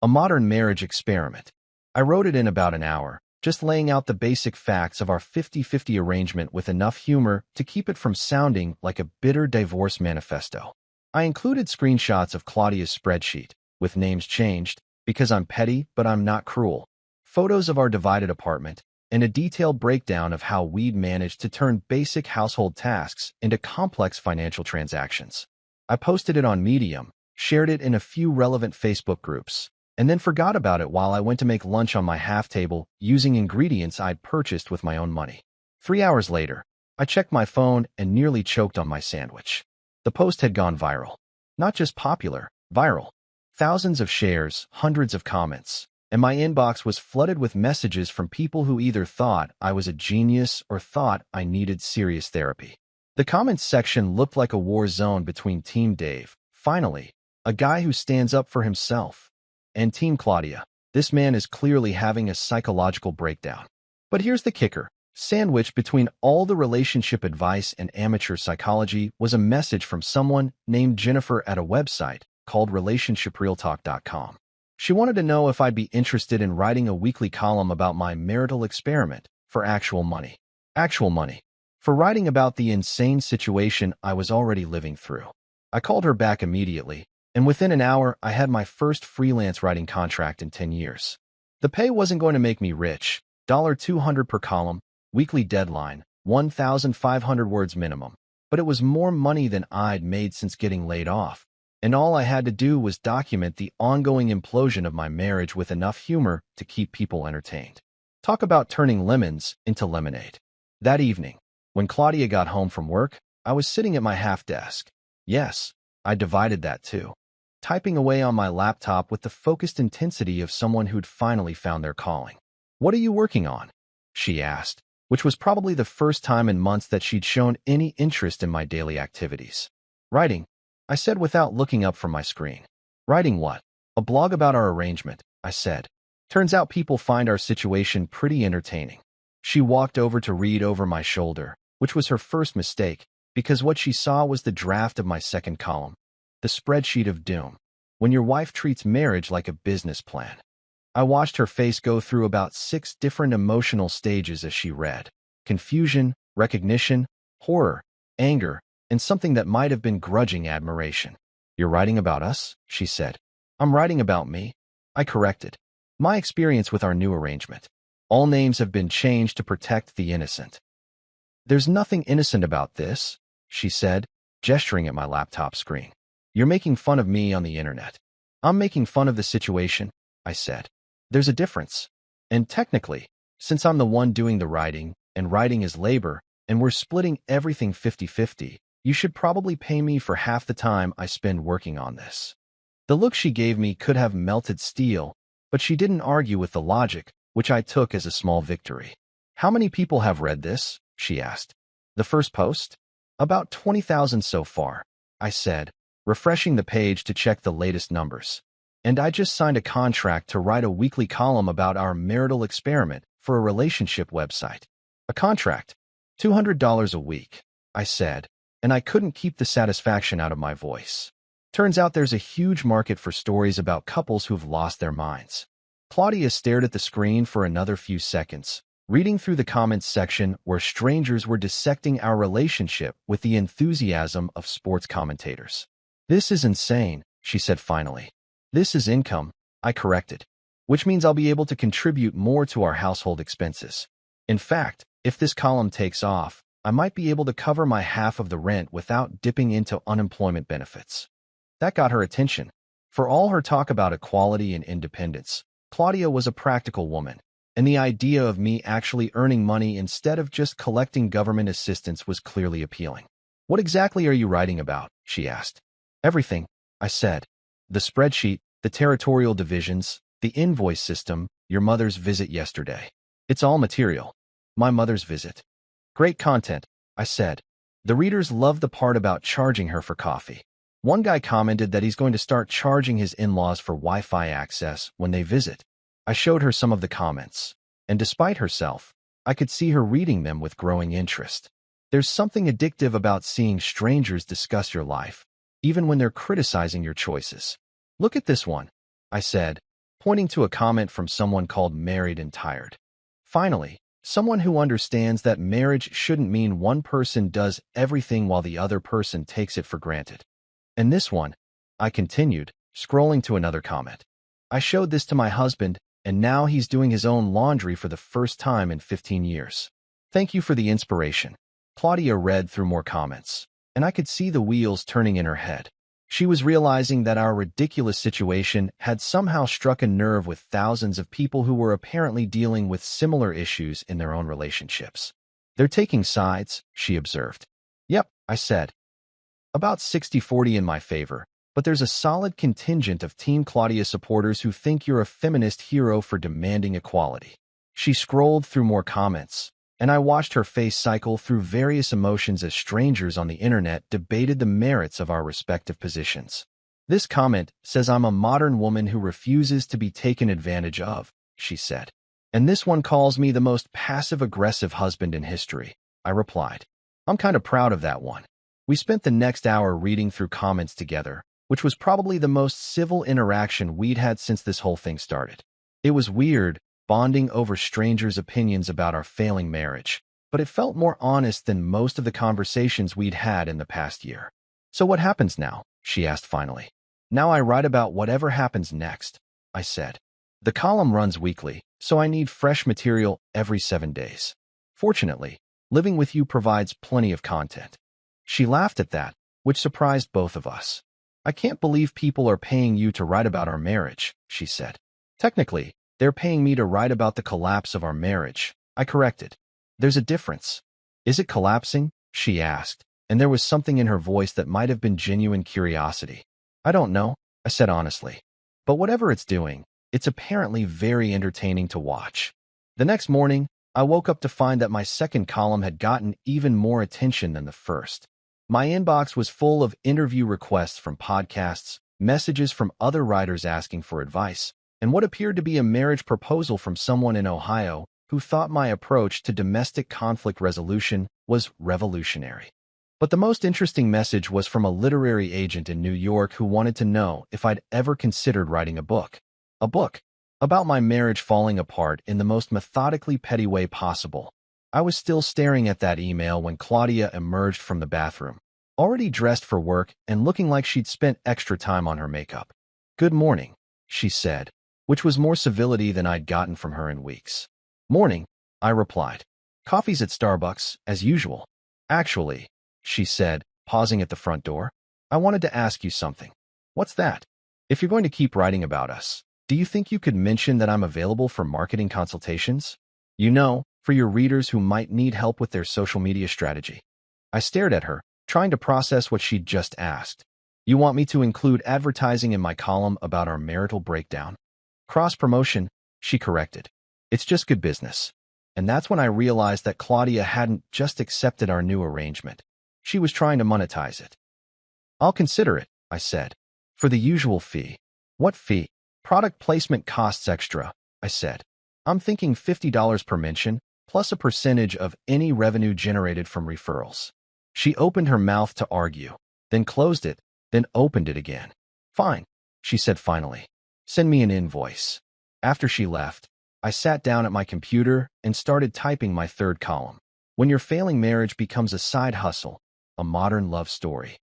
A modern marriage experiment. I wrote it in about an hour, just laying out the basic facts of our 50-50 arrangement with enough humor to keep it from sounding like a bitter divorce manifesto. I included screenshots of Claudia's spreadsheet, with names changed, because I'm petty but I'm not cruel, photos of our divided apartment, and a detailed breakdown of how we'd managed to turn basic household tasks into complex financial transactions. I posted it on Medium, shared it in a few relevant Facebook groups, and then forgot about it while I went to make lunch on my half table using ingredients I'd purchased with my own money. 3 hours later, I checked my phone and nearly choked on my sandwich. The post had gone viral. Not just popular, viral. Thousands of shares, hundreds of comments, and my inbox was flooded with messages from people who either thought I was a genius or thought I needed serious therapy. The comments section looked like a war zone between Team Dave, finally, a guy who stands up for himself, and Team Claudia. This man is clearly having a psychological breakdown. But here's the kicker. Sandwiched between all the relationship advice and amateur psychology was a message from someone named Jennifer at a website called relationshiprealtalk.com. She wanted to know if I'd be interested in writing a weekly column about my marital experiment for actual money. Actual money. For writing about the insane situation I was already living through. I called her back immediately, and within an hour I had my first freelance writing contract in 10 years. The pay wasn't going to make me rich. $200 per column, weekly deadline, 1,500 words minimum. But it was more money than I'd made since getting laid off. And all I had to do was document the ongoing implosion of my marriage with enough humor to keep people entertained. Talk about turning lemons into lemonade. That evening, When Claudia got home from work, I was sitting at my half desk. Yes, I divided that too. Typing away on my laptop with the focused intensity of someone who'd finally found their calling. "What are you working on?" she asked, which was probably the first time in months that she'd shown any interest in my daily activities. "Writing," I said without looking up from my screen. "Writing what?" "A blog about our arrangement," I said. "Turns out people find our situation pretty entertaining." She walked over to read over my shoulder, which was her first mistake, because what she saw was the draft of my second column, the spreadsheet of doom. When your wife treats marriage like a business plan. I watched her face go through about 6 different emotional stages as she read. Confusion, recognition, horror, anger, and something that might have been grudging admiration. "You're writing about us?" she said. "I'm writing about me," I corrected. "My experience with our new arrangement. All names have been changed to protect the innocent." "There's nothing innocent about this," she said, gesturing at my laptop screen. "You're making fun of me on the internet." "I'm making fun of the situation," I said. "There's a difference. And technically, since I'm the one doing the writing, and writing is labor, and we're splitting everything 50-50, you should probably pay me for half the time I spend working on this." The look she gave me could have melted steel, but she didn't argue with the logic, which I took as a small victory. "How many people have read this?" she asked. "The first post?" "About 20,000 so far," I said, refreshing the page to check the latest numbers. "And I just signed a contract to write a weekly column about our marital experiment for a relationship website." "A contract? $200 a week," I said, and I couldn't keep the satisfaction out of my voice. Turns out there's a huge market for stories about couples who've lost their minds. Claudia stared at the screen for another few seconds, reading through the comments section where strangers were dissecting our relationship with the enthusiasm of sports commentators. "This is insane," she said finally. "This is income," I corrected, "which means I'll be able to contribute more to our household expenses. In fact, if this column takes off, I might be able to cover my half of the rent without dipping into unemployment benefits." That got her attention. For all her talk about equality and independence, Claudia was a practical woman, and the idea of me actually earning money instead of just collecting government assistance was clearly appealing. "What exactly are you writing about?" she asked. "Everything," I said. "The spreadsheet, the territorial divisions, the invoice system, your mother's visit yesterday. It's all material." "My mother's visit." "Great content," I said. "The readers love the part about charging her for coffee." One guy commented that he's going to start charging his in-laws for Wi-Fi access when they visit. I showed her some of the comments, and despite herself, I could see her reading them with growing interest. There's something addictive about seeing strangers discuss your life, even when they're criticizing your choices. "Look at this one," I said, pointing to a comment from someone called Married and Tired. "Finally, someone who understands that marriage shouldn't mean one person does everything while the other person takes it for granted." "And this one," I continued, scrolling to another comment. "I showed this to my husband, and now he's doing his own laundry for the first time in 15 years. Thank you for the inspiration." Claudia read through more comments, and I could see the wheels turning in her head. She was realizing that our ridiculous situation had somehow struck a nerve with thousands of people who were apparently dealing with similar issues in their own relationships. "They're taking sides," she observed. "Yep," I said. "About 60-40 in my favor, but there's a solid contingent of Team Claudia supporters who think you're a feminist hero for demanding equality." She scrolled through more comments, and I watched her face cycle through various emotions as strangers on the internet debated the merits of our respective positions. "This comment says I'm a modern woman who refuses to be taken advantage of," she said. "And this one calls me the most passive-aggressive husband in history," I replied. "I'm kind of proud of that one." We spent the next hour reading through comments together, which was probably the most civil interaction we'd had since this whole thing started. It was weird, bonding over strangers' opinions about our failing marriage, but it felt more honest than most of the conversations we'd had in the past year. "So what happens now?" she asked finally. "Now I write about whatever happens next," I said. "The column runs weekly, so I need fresh material every 7 days. Fortunately, living with you provides plenty of content." She laughed at that, which surprised both of us. "I can't believe people are paying you to write about our marriage," she said. "Technically, they're paying me to write about the collapse of our marriage," I corrected. "There's a difference." Is it collapsing? She asked, and there was something in her voice that might have been genuine curiosity. I don't know, I said honestly. But whatever it's doing, it's apparently very entertaining to watch. The next morning, I woke up to find that my second column had gotten even more attention than the first. My inbox was full of interview requests from podcasts, messages from other writers asking for advice, and what appeared to be a marriage proposal from someone in Ohio who thought my approach to domestic conflict resolution was revolutionary. But the most interesting message was from a literary agent in New York who wanted to know if I'd ever considered writing a book. A book about my marriage falling apart in the most methodically petty way possible. I was still staring at that email when Claudia emerged from the bathroom, already dressed for work and looking like she'd spent extra time on her makeup. "Good morning," she said, which was more civility than I'd gotten from her in weeks. "Morning," I replied. "Coffee's at Starbucks, as usual." "Actually," she said, pausing at the front door, "I wanted to ask you something." "What's that?" "If you're going to keep writing about us, do you think you could mention that I'm available for marketing consultations? You know, for your readers who might need help with their social media strategy." I stared at her, trying to process what she'd just asked. "You want me to include advertising in my column about our marital breakdown?" "Cross-promotion," she corrected. "It's just good business." And that's when I realized that Claudia hadn't just accepted our new arrangement. She was trying to monetize it. "I'll consider it," I said. "For the usual fee." "What fee?" "Product placement costs extra," I said. "I'm thinking $50 per mention, plus a percentage of any revenue generated from referrals." She opened her mouth to argue, then closed it, then opened it again. "Fine," she said finally. "Send me an invoice." After she left, I sat down at my computer and started typing my third column. When your failing marriage becomes a side hustle, a modern love story.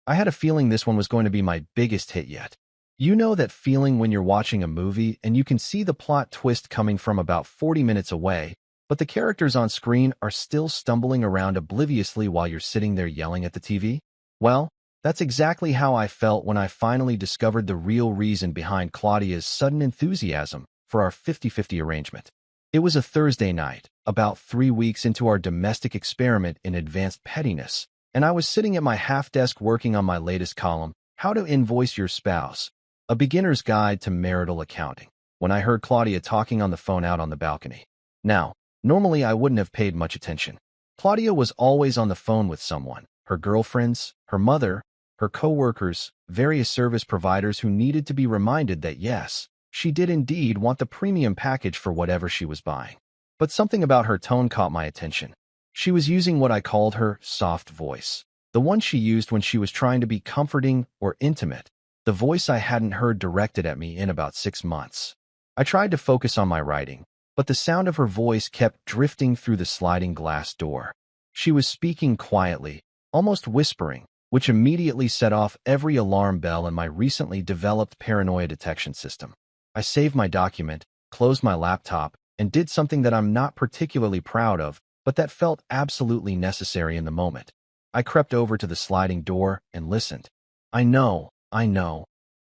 I had a feeling this one was going to be my biggest hit yet. You know that feeling when you're watching a movie and you can see the plot twist coming from about 40 minutes away, but the characters on screen are still stumbling around obliviously while you're sitting there yelling at the TV? Well, that's exactly how I felt when I finally discovered the real reason behind Claudia's sudden enthusiasm for our 50-50 arrangement. It was a Thursday night, about 3 weeks into our domestic experiment in advanced pettiness, and I was sitting at my half-desk working on my latest column, How to Invoice Your Spouse, a beginner's guide to marital accounting, when I heard Claudia talking on the phone out on the balcony. Now, normally I wouldn't have paid much attention. Claudia was always on the phone with someone, her girlfriends, her mother, her coworkers, various service providers who needed to be reminded that yes, she did indeed want the premium package for whatever she was buying. But something about her tone caught my attention. She was using what I called her soft voice, the one she used when she was trying to be comforting or intimate, the voice I hadn't heard directed at me in about 6 months. I tried to focus on my writing, but the sound of her voice kept drifting through the sliding glass door. She was speaking quietly, almost whispering, which immediately set off every alarm bell in my recently developed paranoia detection system. I saved my document, closed my laptop, and did something that I'm not particularly proud of, but that felt absolutely necessary in the moment. I crept over to the sliding door and listened. I know,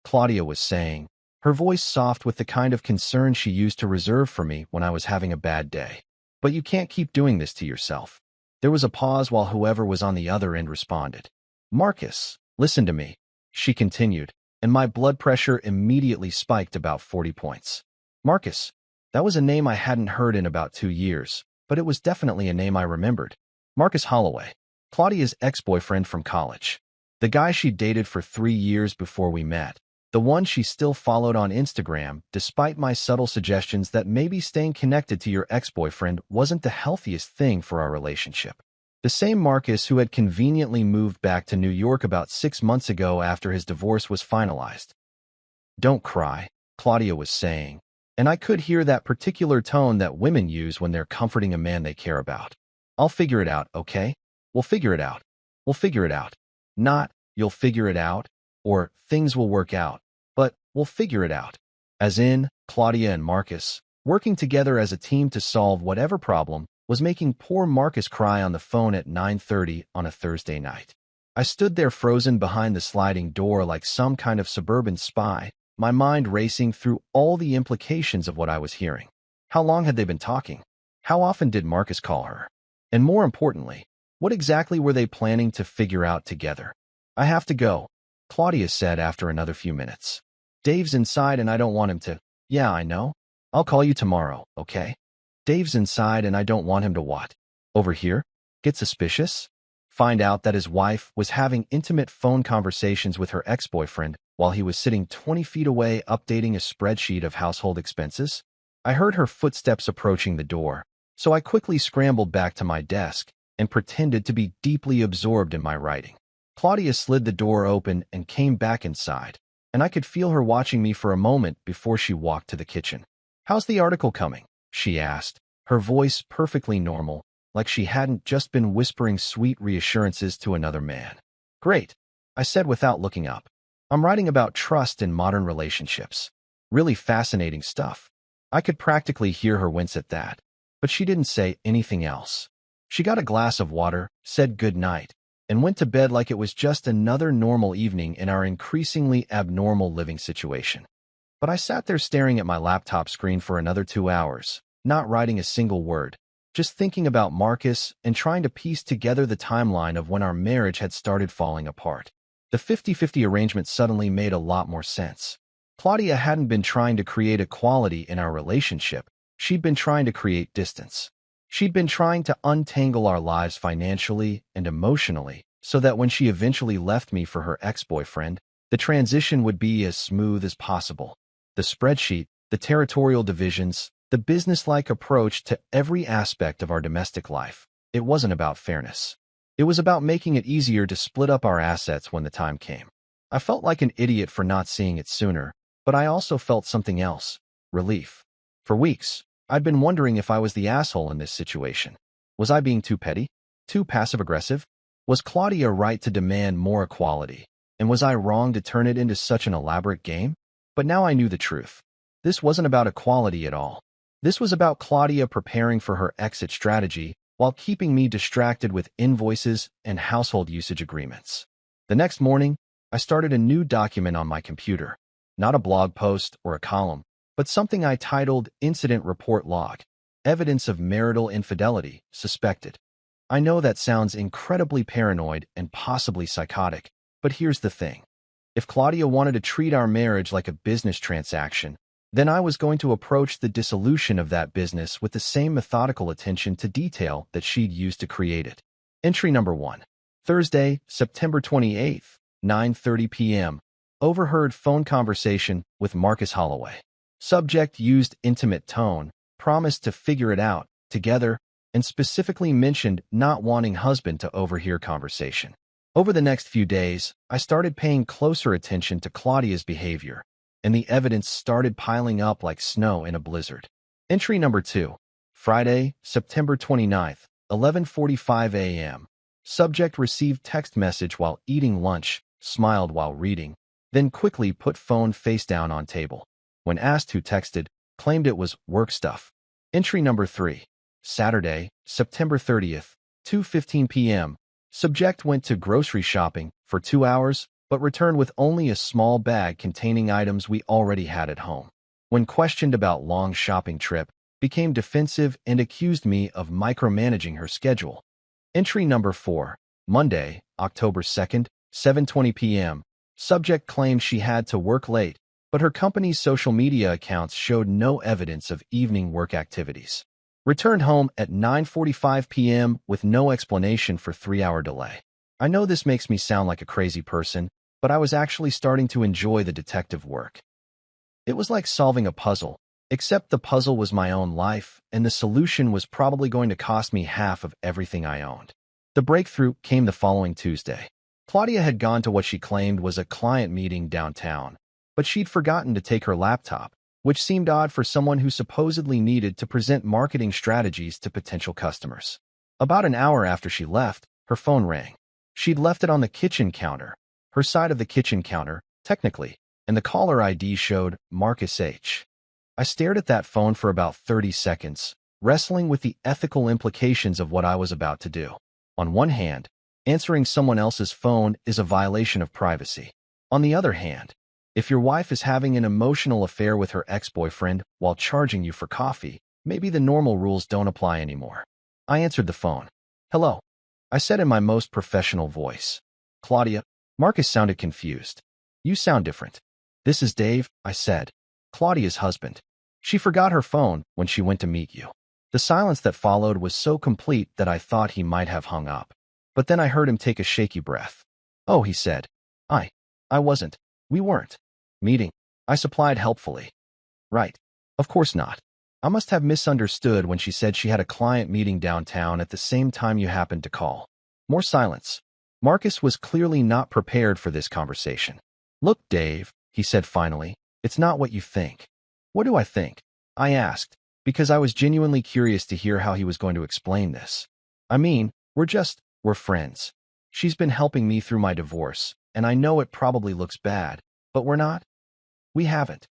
Claudia was saying, her voice soft with the kind of concern she used to reserve for me when I was having a bad day. "But you can't keep doing this to yourself." There was a pause while whoever was on the other end responded. "Marcus, listen to me," she continued, and my blood pressure immediately spiked about 40 points. Marcus. That was a name I hadn't heard in about 2 years, but it was definitely a name I remembered. Marcus Holloway, Claudia's ex-boyfriend from college. The guy she dated for 3 years before we met. The one she still followed on Instagram, despite my subtle suggestions that maybe staying connected to your ex-boyfriend wasn't the healthiest thing for our relationship. The same Marcus who had conveniently moved back to New York about 6 months ago after his divorce was finalized. "Don't cry," Claudia was saying, and I could hear that particular tone that women use when they're comforting a man they care about. "I'll figure it out, okay? We'll figure it out. We'll figure it out. Not, you'll figure it out, or things will work out, but we'll figure it out." As in, Claudia and Marcus, working together as a team to solve whatever problem, was making poor Marcus cry on the phone at 9:30 on a Thursday night. I stood there frozen behind the sliding door like some kind of suburban spy, my mind racing through all the implications of what I was hearing. How long had they been talking? How often did Marcus call her? And more importantly, what exactly were they planning to figure out together? I have to go, Claudia said after another few minutes. Dave's inside and I don't want him to. Yeah, I know. I'll call you tomorrow, okay? Dave's inside and I don't want him to what? Over here? Get suspicious? Find out that his wife was having intimate phone conversations with her ex-boyfriend while he was sitting 20 feet away updating a spreadsheet of household expenses? I heard her footsteps approaching the door, so I quickly scrambled back to my desk and pretended to be deeply absorbed in my writing. Claudia slid the door open and came back inside, and I could feel her watching me for a moment before she walked to the kitchen. "How's the article coming?" she asked, her voice perfectly normal, like she hadn't just been whispering sweet reassurances to another man. "Great," I said without looking up. "I'm writing about trust in modern relationships. Really fascinating stuff." I could practically hear her wince at that, but she didn't say anything else. She got a glass of water, said good night, and went to bed like it was just another normal evening in our increasingly abnormal living situation. But I sat there staring at my laptop screen for another 2 hours, not writing a single word, just thinking about Marcus and trying to piece together the timeline of when our marriage had started falling apart. The 50-50 arrangement suddenly made a lot more sense. Claudia hadn't been trying to create equality in our relationship. She'd been trying to create distance. She'd been trying to untangle our lives financially and emotionally so that when she eventually left me for her ex-boyfriend, the transition would be as smooth as possible. The spreadsheet, the territorial divisions, the business-like approach to every aspect of our domestic life. It wasn't about fairness. It was about making it easier to split up our assets when the time came. I felt like an idiot for not seeing it sooner, but I also felt something else: relief. For weeks, I'd been wondering if I was the asshole in this situation. Was I being too petty? Too passive-aggressive? Was Claudia right to demand more equality? And was I wrong to turn it into such an elaborate game? But now I knew the truth. This wasn't about equality at all. This was about Claudia preparing for her exit strategy while keeping me distracted with invoices and household usage agreements. The next morning, I started a new document on my computer. Not a blog post or a column, but something I titled Incident Report Log. Evidence of marital infidelity suspected. I know that sounds incredibly paranoid and possibly psychotic, but here's the thing. If Claudia wanted to treat our marriage like a business transaction, then I was going to approach the dissolution of that business with the same methodical attention to detail that she'd used to create it. Entry number 1. Thursday, September 28th, 9:30 p.m. Overheard phone conversation with Marcus Holloway. Subject used intimate tone, promised to figure it out together, and specifically mentioned not wanting husband to overhear conversation. Over the next few days, I started paying closer attention to Claudia's behavior, and the evidence started piling up like snow in a blizzard. Entry number 2. Friday, September 29th, 11:45 a.m. Subject received text message while eating lunch, smiled while reading, then quickly put phone face down on table. When asked who texted, claimed it was work stuff. Entry number 3. Saturday, September 30th, 2:15 p.m. Subject went to grocery shopping for 2 hours, but returned with only a small bag containing items we already had at home. When questioned about long shopping trip, became defensive and accused me of micromanaging her schedule. Entry number 4. Monday, October 2nd, 7:20 p.m. Subject claimed she had to work late, but her company's social media accounts showed no evidence of evening work activities. Returned home at 9:45 p.m. with no explanation for 3-hour delay. I know this makes me sound like a crazy person, but I was actually starting to enjoy the detective work. It was like solving a puzzle, except the puzzle was my own life, and the solution was probably going to cost me half of everything I owned. The breakthrough came the following Tuesday. Claudia had gone to what she claimed was a client meeting downtown, but she'd forgotten to take her laptop, which seemed odd for someone who supposedly needed to present marketing strategies to potential customers. About an hour after she left, her phone rang. She'd left it on the kitchen counter, her side of the kitchen counter, technically, and the caller ID showed Marcus H. I stared at that phone for about 30 seconds, wrestling with the ethical implications of what I was about to do. On one hand, answering someone else's phone is a violation of privacy. On the other hand, if your wife is having an emotional affair with her ex-boyfriend while charging you for coffee, maybe the normal rules don't apply anymore. I answered the phone. Hello, I said in my most professional voice. Claudia. Marcus sounded confused. You sound different. This is Dave, I said. Claudia's husband. She forgot her phone when she went to meet you. The silence that followed was so complete that I thought he might have hung up. But then I heard him take a shaky breath. Oh, he said. I wasn't. We weren't. Meeting. I supplied helpfully. Right. Of course not. I must have misunderstood when she said she had a client meeting downtown at the same time you happened to call. More silence. Marcus was clearly not prepared for this conversation. Look, Dave, he said finally, it's not what you think. What do I think? I asked, because I was genuinely curious to hear how he was going to explain this. I mean, we're friends. She's been helping me through my divorce, and I know it probably looks bad, but we're not. We haven't.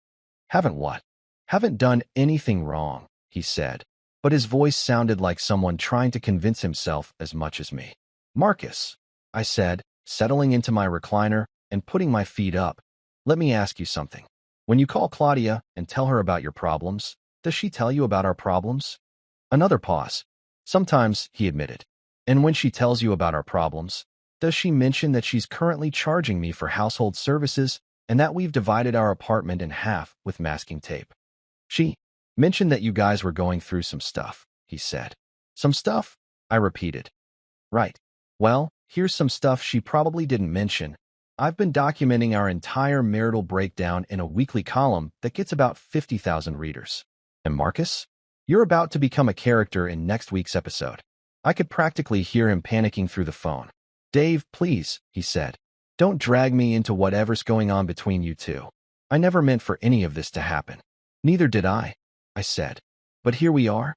Haven't what? Haven't done anything wrong, he said, but his voice sounded like someone trying to convince himself as much as me. Marcus, I said, settling into my recliner and putting my feet up, let me ask you something. When you call Claudia and tell her about your problems, does she tell you about our problems? Another pause. Sometimes, he admitted. And when she tells you about our problems, does she mention that she's currently charging me for household services and that we've divided our apartment in half with masking tape? She mentioned that you guys were going through some stuff, he said. Some stuff? I repeated. Right. Well, here's some stuff she probably didn't mention. I've been documenting our entire marital breakdown in a weekly column that gets about 50,000 readers. And Marcus? You're about to become a character in next week's episode. I could practically hear him panicking through the phone. Dave, please, he said. Don't drag me into whatever's going on between you two. I never meant for any of this to happen. Neither did I said. But here we are.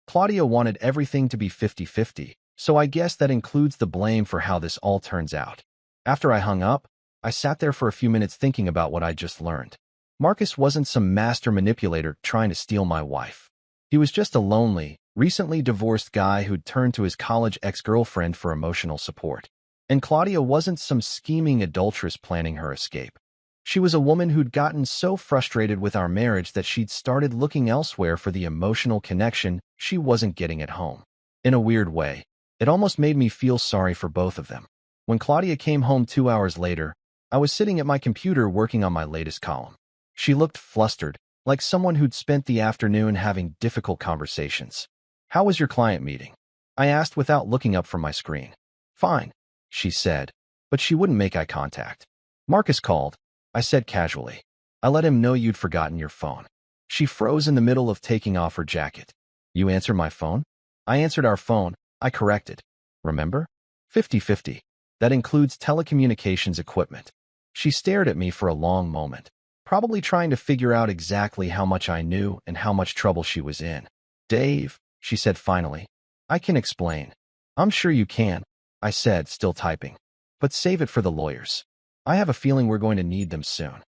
Claudia wanted everything to be 50-50, so I guess that includes the blame for how this all turns out. After I hung up, I sat there for a few minutes thinking about what I'd just learned. Marcus wasn't some master manipulator trying to steal my wife. He was just a lonely, recently divorced guy who'd turned to his college ex-girlfriend for emotional support. And Claudia wasn't some scheming adulteress planning her escape. She was a woman who'd gotten so frustrated with our marriage that she'd started looking elsewhere for the emotional connection she wasn't getting at home. In a weird way, it almost made me feel sorry for both of them. When Claudia came home 2 hours later, I was sitting at my computer working on my latest column. She looked flustered, like someone who'd spent the afternoon having difficult conversations. How was your client meeting? I asked without looking up from my screen. Fine, she said, but she wouldn't make eye contact. Marcus called, I said casually. I let him know you'd forgotten your phone. She froze in the middle of taking off her jacket. You answered my phone? I answered our phone, I corrected. Remember? 50-50. That includes telecommunications equipment. She stared at me for a long moment, probably trying to figure out exactly how much I knew and how much trouble she was in. Dave, she said finally, I can explain. I'm sure you can, I said, still typing. But save it for the lawyers. I have a feeling we're going to need them soon.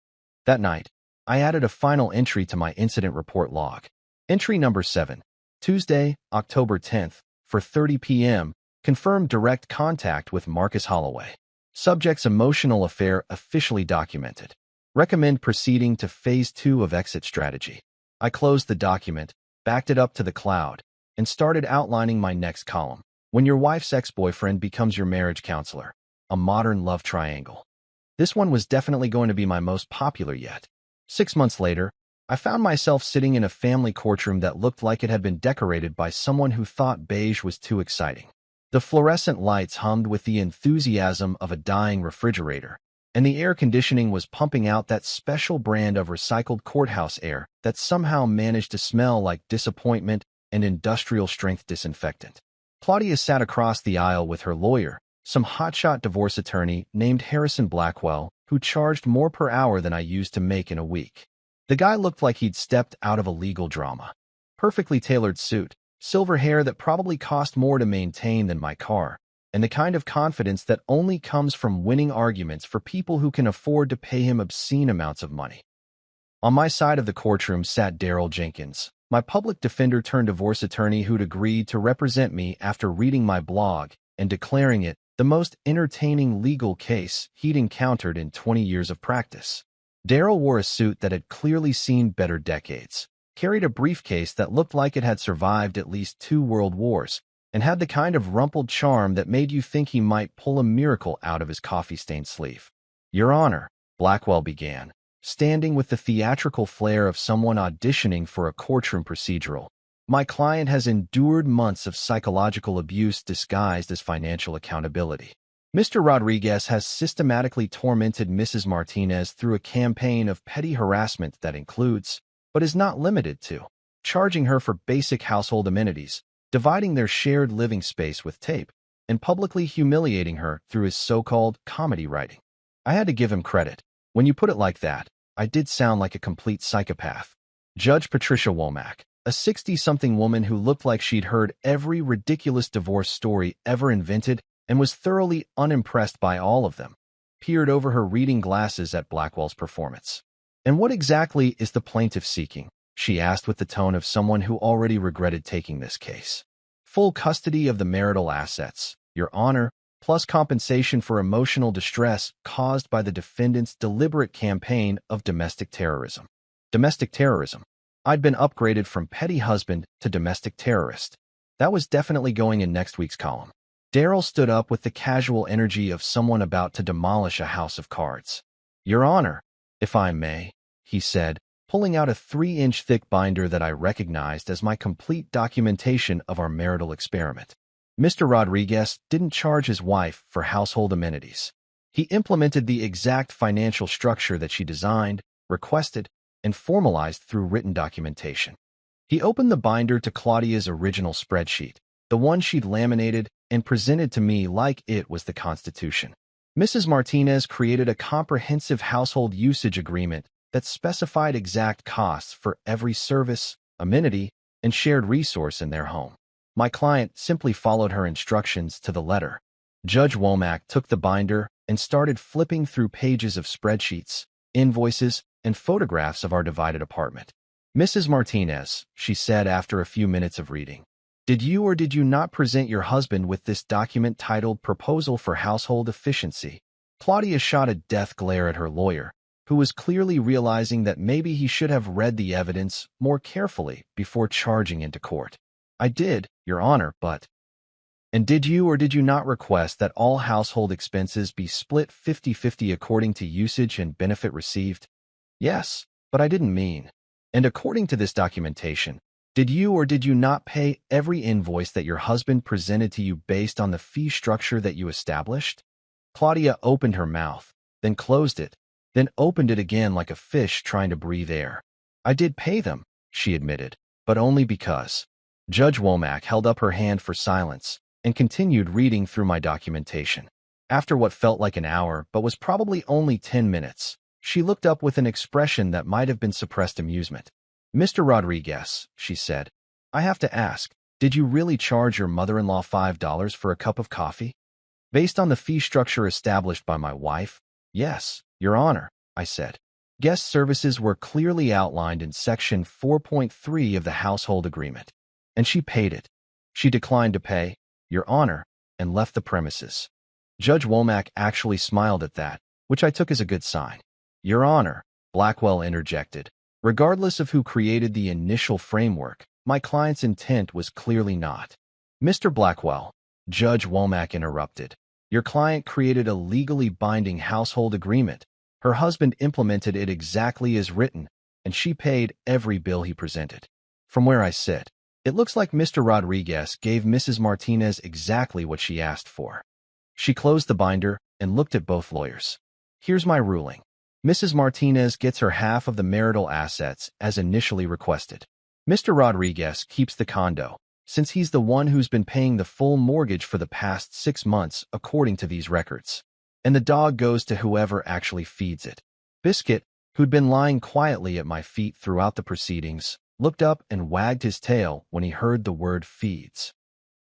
That night, I added a final entry to my incident report log. Entry number 7, Tuesday, October 10th, for 30 p.m., confirmed direct contact with Marcus Holloway. Subject's emotional affair officially documented. Recommend proceeding to Phase 2 of exit strategy. I closed the document, backed it up to the cloud, and started outlining my next column. When your wife's ex-boyfriend becomes your marriage counselor. A modern love triangle. This one was definitely going to be my most popular yet. 6 months later, I found myself sitting in a family courtroom that looked like it had been decorated by someone who thought beige was too exciting. The fluorescent lights hummed with the enthusiasm of a dying refrigerator, and the air conditioning was pumping out that special brand of recycled courthouse air that somehow managed to smell like disappointment and industrial-strength disinfectant. Claudia sat across the aisle with her lawyer, some hotshot divorce attorney named Harrison Blackwell, who charged more per hour than I used to make in a week. The guy looked like he'd stepped out of a legal drama. Perfectly tailored suit, silver hair that probably cost more to maintain than my car, and the kind of confidence that only comes from winning arguments for people who can afford to pay him obscene amounts of money. On my side of the courtroom sat Daryl Jenkins, my public defender turned divorce attorney who'd agreed to represent me after reading my blog and declaring it the most entertaining legal case he'd encountered in 20 years of practice. Daryl wore a suit that had clearly seen better decades, carried a briefcase that looked like it had survived at least 2 world wars, and had the kind of rumpled charm that made you think he might pull a miracle out of his coffee-stained sleeve. "Your Honor," Blackwell began, standing with the theatrical flair of someone auditioning for a courtroom procedural. "My client has endured months of psychological abuse disguised as financial accountability. Mr. Rodriguez has systematically tormented Mrs. Martinez through a campaign of petty harassment that includes, but is not limited to, charging her for basic household amenities, dividing their shared living space with tape, and publicly humiliating her through his so-called comedy writing." I had to give him credit. When you put it like that, I did sound like a complete psychopath. Judge Patricia Womack, a 60-something woman who looked like she'd heard every ridiculous divorce story ever invented and was thoroughly unimpressed by all of them, peered over her reading glasses at Blackwell's performance. "And what exactly is the plaintiff seeking?" she asked with the tone of someone who already regretted taking this case. "Full custody of the marital assets, Your Honor, plus compensation for emotional distress caused by the defendant's deliberate campaign of domestic terrorism." Domestic terrorism. I'd been upgraded from petty husband to domestic terrorist. That was definitely going in next week's column. Daryl stood up with the casual energy of someone about to demolish a house of cards. "Your Honor, if I may," he said, pulling out a 3-inch thick binder that I recognized as my complete documentation of our marital experiment. Mr. Rodriguez didn't charge his wife for household amenities. He implemented the exact financial structure that she designed, requested, and formalized through written documentation. He opened the binder to Claudia's original spreadsheet, the one she'd laminated and presented to me like it was the Constitution. Mrs. Martinez created a comprehensive household usage agreement that specified exact costs for every service, amenity, and shared resource in their home. My client simply followed her instructions to the letter. Judge Womack took the binder and started flipping through pages of spreadsheets, invoices, and photographs of our divided apartment. "Mrs. Martinez," she said after a few minutes of reading, "did you or did you not present your husband with this document titled Proposal for Household Efficiency?" Claudia shot a death glare at her lawyer, who was clearly realizing that maybe he should have read the evidence more carefully before charging into court. "I did, Your Honor, but—" "And did you or did you not request that all household expenses be split 50-50 according to usage and benefit received?" "Yes, but I didn't mean—" "And according to this documentation, did you or did you not pay every invoice that your husband presented to you based on the fee structure that you established?" Claudia opened her mouth, then closed it, then opened it again like a fish trying to breathe air. "I did pay them," she admitted, "but only because—" Judge Womack held up her hand for silence and continued reading through my documentation. After what felt like an hour but was probably only 10 minutes, she looked up with an expression that might have been suppressed amusement. "Mr. Rodriguez," she said, "I have to ask, did you really charge your mother-in-law $5 for a cup of coffee?" "Based on the fee structure established by my wife, yes, Your Honor," I said. "Guest services were clearly outlined in Section 4.3 of the Household Agreement, and she paid it. She declined to pay, Your Honor, and left the premises." Judge Womack actually smiled at that, which I took as a good sign. "Your Honor," Blackwell interjected, "regardless of who created the initial framework, my client's intent was clearly not—" "Mr. Blackwell," Judge Womack interrupted, "your client created a legally binding household agreement. Her husband implemented it exactly as written, and she paid every bill he presented. From where I sit, it looks like Mr. Rodriguez gave Mrs. Martinez exactly what she asked for." She closed the binder and looked at both lawyers. "Here's my ruling. Mrs. Martinez gets her half of the marital assets as initially requested. Mr. Rodriguez keeps the condo, since he's the one who's been paying the full mortgage for the past 6 months according to these records. And the dog goes to whoever actually feeds it." Biscuit, who'd been lying quietly at my feet throughout the proceedings, looked up and wagged his tail when he heard the word feeds.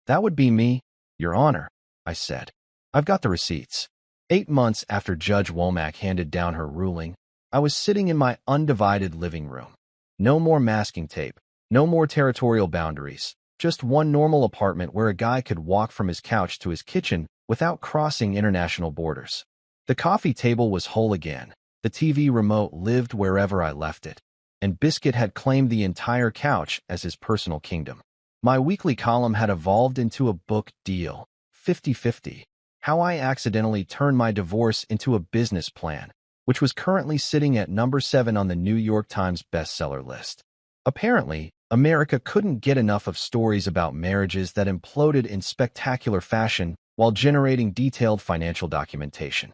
"That would be me, Your Honor," I said. "I've got the receipts." 8 months after Judge Womack handed down her ruling, I was sitting in my undivided living room. No more masking tape, no more territorial boundaries, just one normal apartment where a guy could walk from his couch to his kitchen without crossing international borders. The coffee table was whole again, the TV remote lived wherever I left it, and Biscuit had claimed the entire couch as his personal kingdom. My weekly column had evolved into a book deal, 50-50, how I accidentally turned my divorce into a business plan, which was currently sitting at number 7 on the New York Times bestseller list. Apparently, America couldn't get enough of stories about marriages that imploded in spectacular fashion while generating detailed financial documentation.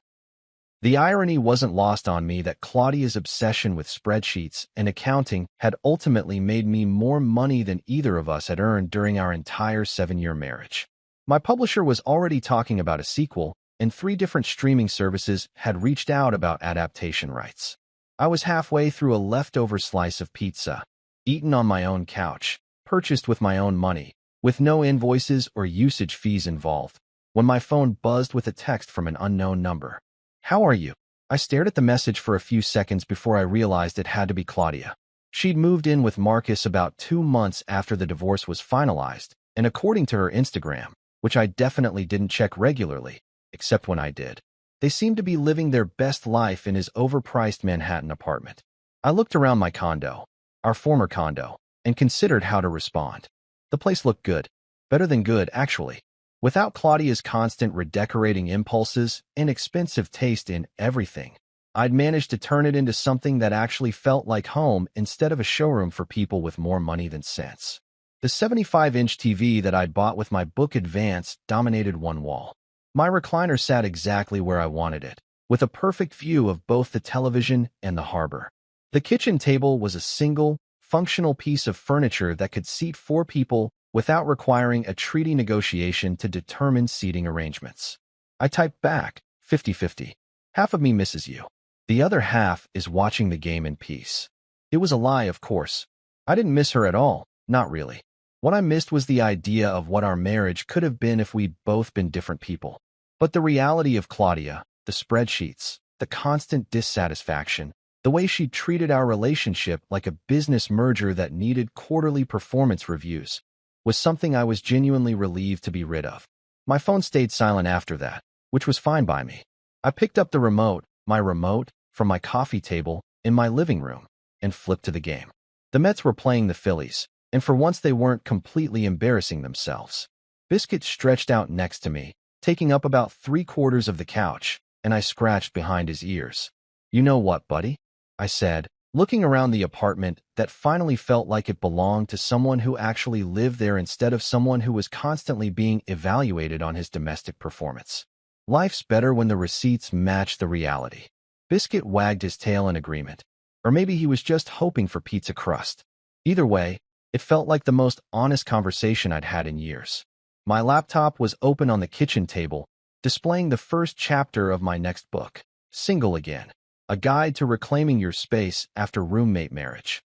The irony wasn't lost on me that Claudia's obsession with spreadsheets and accounting had ultimately made me more money than either of us had earned during our entire 7-year marriage. My publisher was already talking about a sequel, and 3 different streaming services had reached out about adaptation rights. I was halfway through a leftover slice of pizza, eaten on my own couch, purchased with my own money, with no invoices or usage fees involved, when my phone buzzed with a text from an unknown number. "How are you?" I stared at the message for a few seconds before I realized it had to be Claudia. She'd moved in with Marcus about 2 months after the divorce was finalized, and according to her Instagram, which I definitely didn't check regularly, except when I did, they seemed to be living their best life in his overpriced Manhattan apartment. I looked around my condo, our former condo, and considered how to respond. The place looked good. Better than good, actually. Without Claudia's constant redecorating impulses and expensive taste in everything, I'd managed to turn it into something that actually felt like home instead of a showroom for people with more money than sense. The 75-inch TV that I'd bought with my book advance dominated one wall. My recliner sat exactly where I wanted it, with a perfect view of both the television and the harbor. The kitchen table was a single, functional piece of furniture that could seat 4 people without requiring a treaty negotiation to determine seating arrangements. I typed back, 50-50. Half of me misses you. The other half is watching the game in peace. It was a lie, of course. I didn't miss her at all, not really. What I missed was the idea of what our marriage could have been if we'd both been different people. But the reality of Claudia, the spreadsheets, the constant dissatisfaction, the way she treated our relationship like a business merger that needed quarterly performance reviews, was something I was genuinely relieved to be rid of. My phone stayed silent after that, which was fine by me. I picked up my remote, from my coffee table in my living room, and flipped to the game. The Mets were playing the Phillies, and for once they weren't completely embarrassing themselves. Biscuit stretched out next to me, taking up about 3/4 of the couch, and I scratched behind his ears. "You know what, buddy?" I said, looking around the apartment that finally felt like it belonged to someone who actually lived there instead of someone who was constantly being evaluated on his domestic performance. Life's better when the receipts match the reality. Biscuit wagged his tail in agreement. Or maybe he was just hoping for pizza crust. Either way, it felt like the most honest conversation I'd had in years. My laptop was open on the kitchen table, displaying the first chapter of my next book, Single Again, a guide to reclaiming your space after roommate marriage.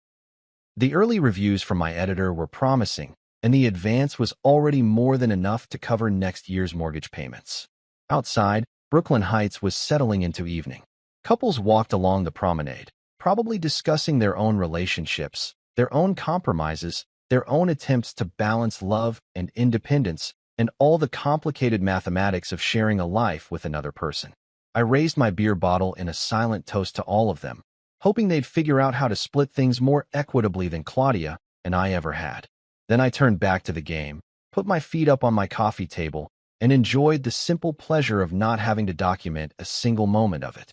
The early reviews from my editor were promising, and the advance was already more than enough to cover next year's mortgage payments. Outside, Brooklyn Heights was settling into evening. Couples walked along the promenade, probably discussing their own relationships, their own compromises, their own attempts to balance love and independence, and all the complicated mathematics of sharing a life with another person. I raised my beer bottle in a silent toast to all of them, hoping they'd figure out how to split things more equitably than Claudia and I ever had. Then I turned back to the game, put my feet up on my coffee table, and enjoyed the simple pleasure of not having to document a single moment of it.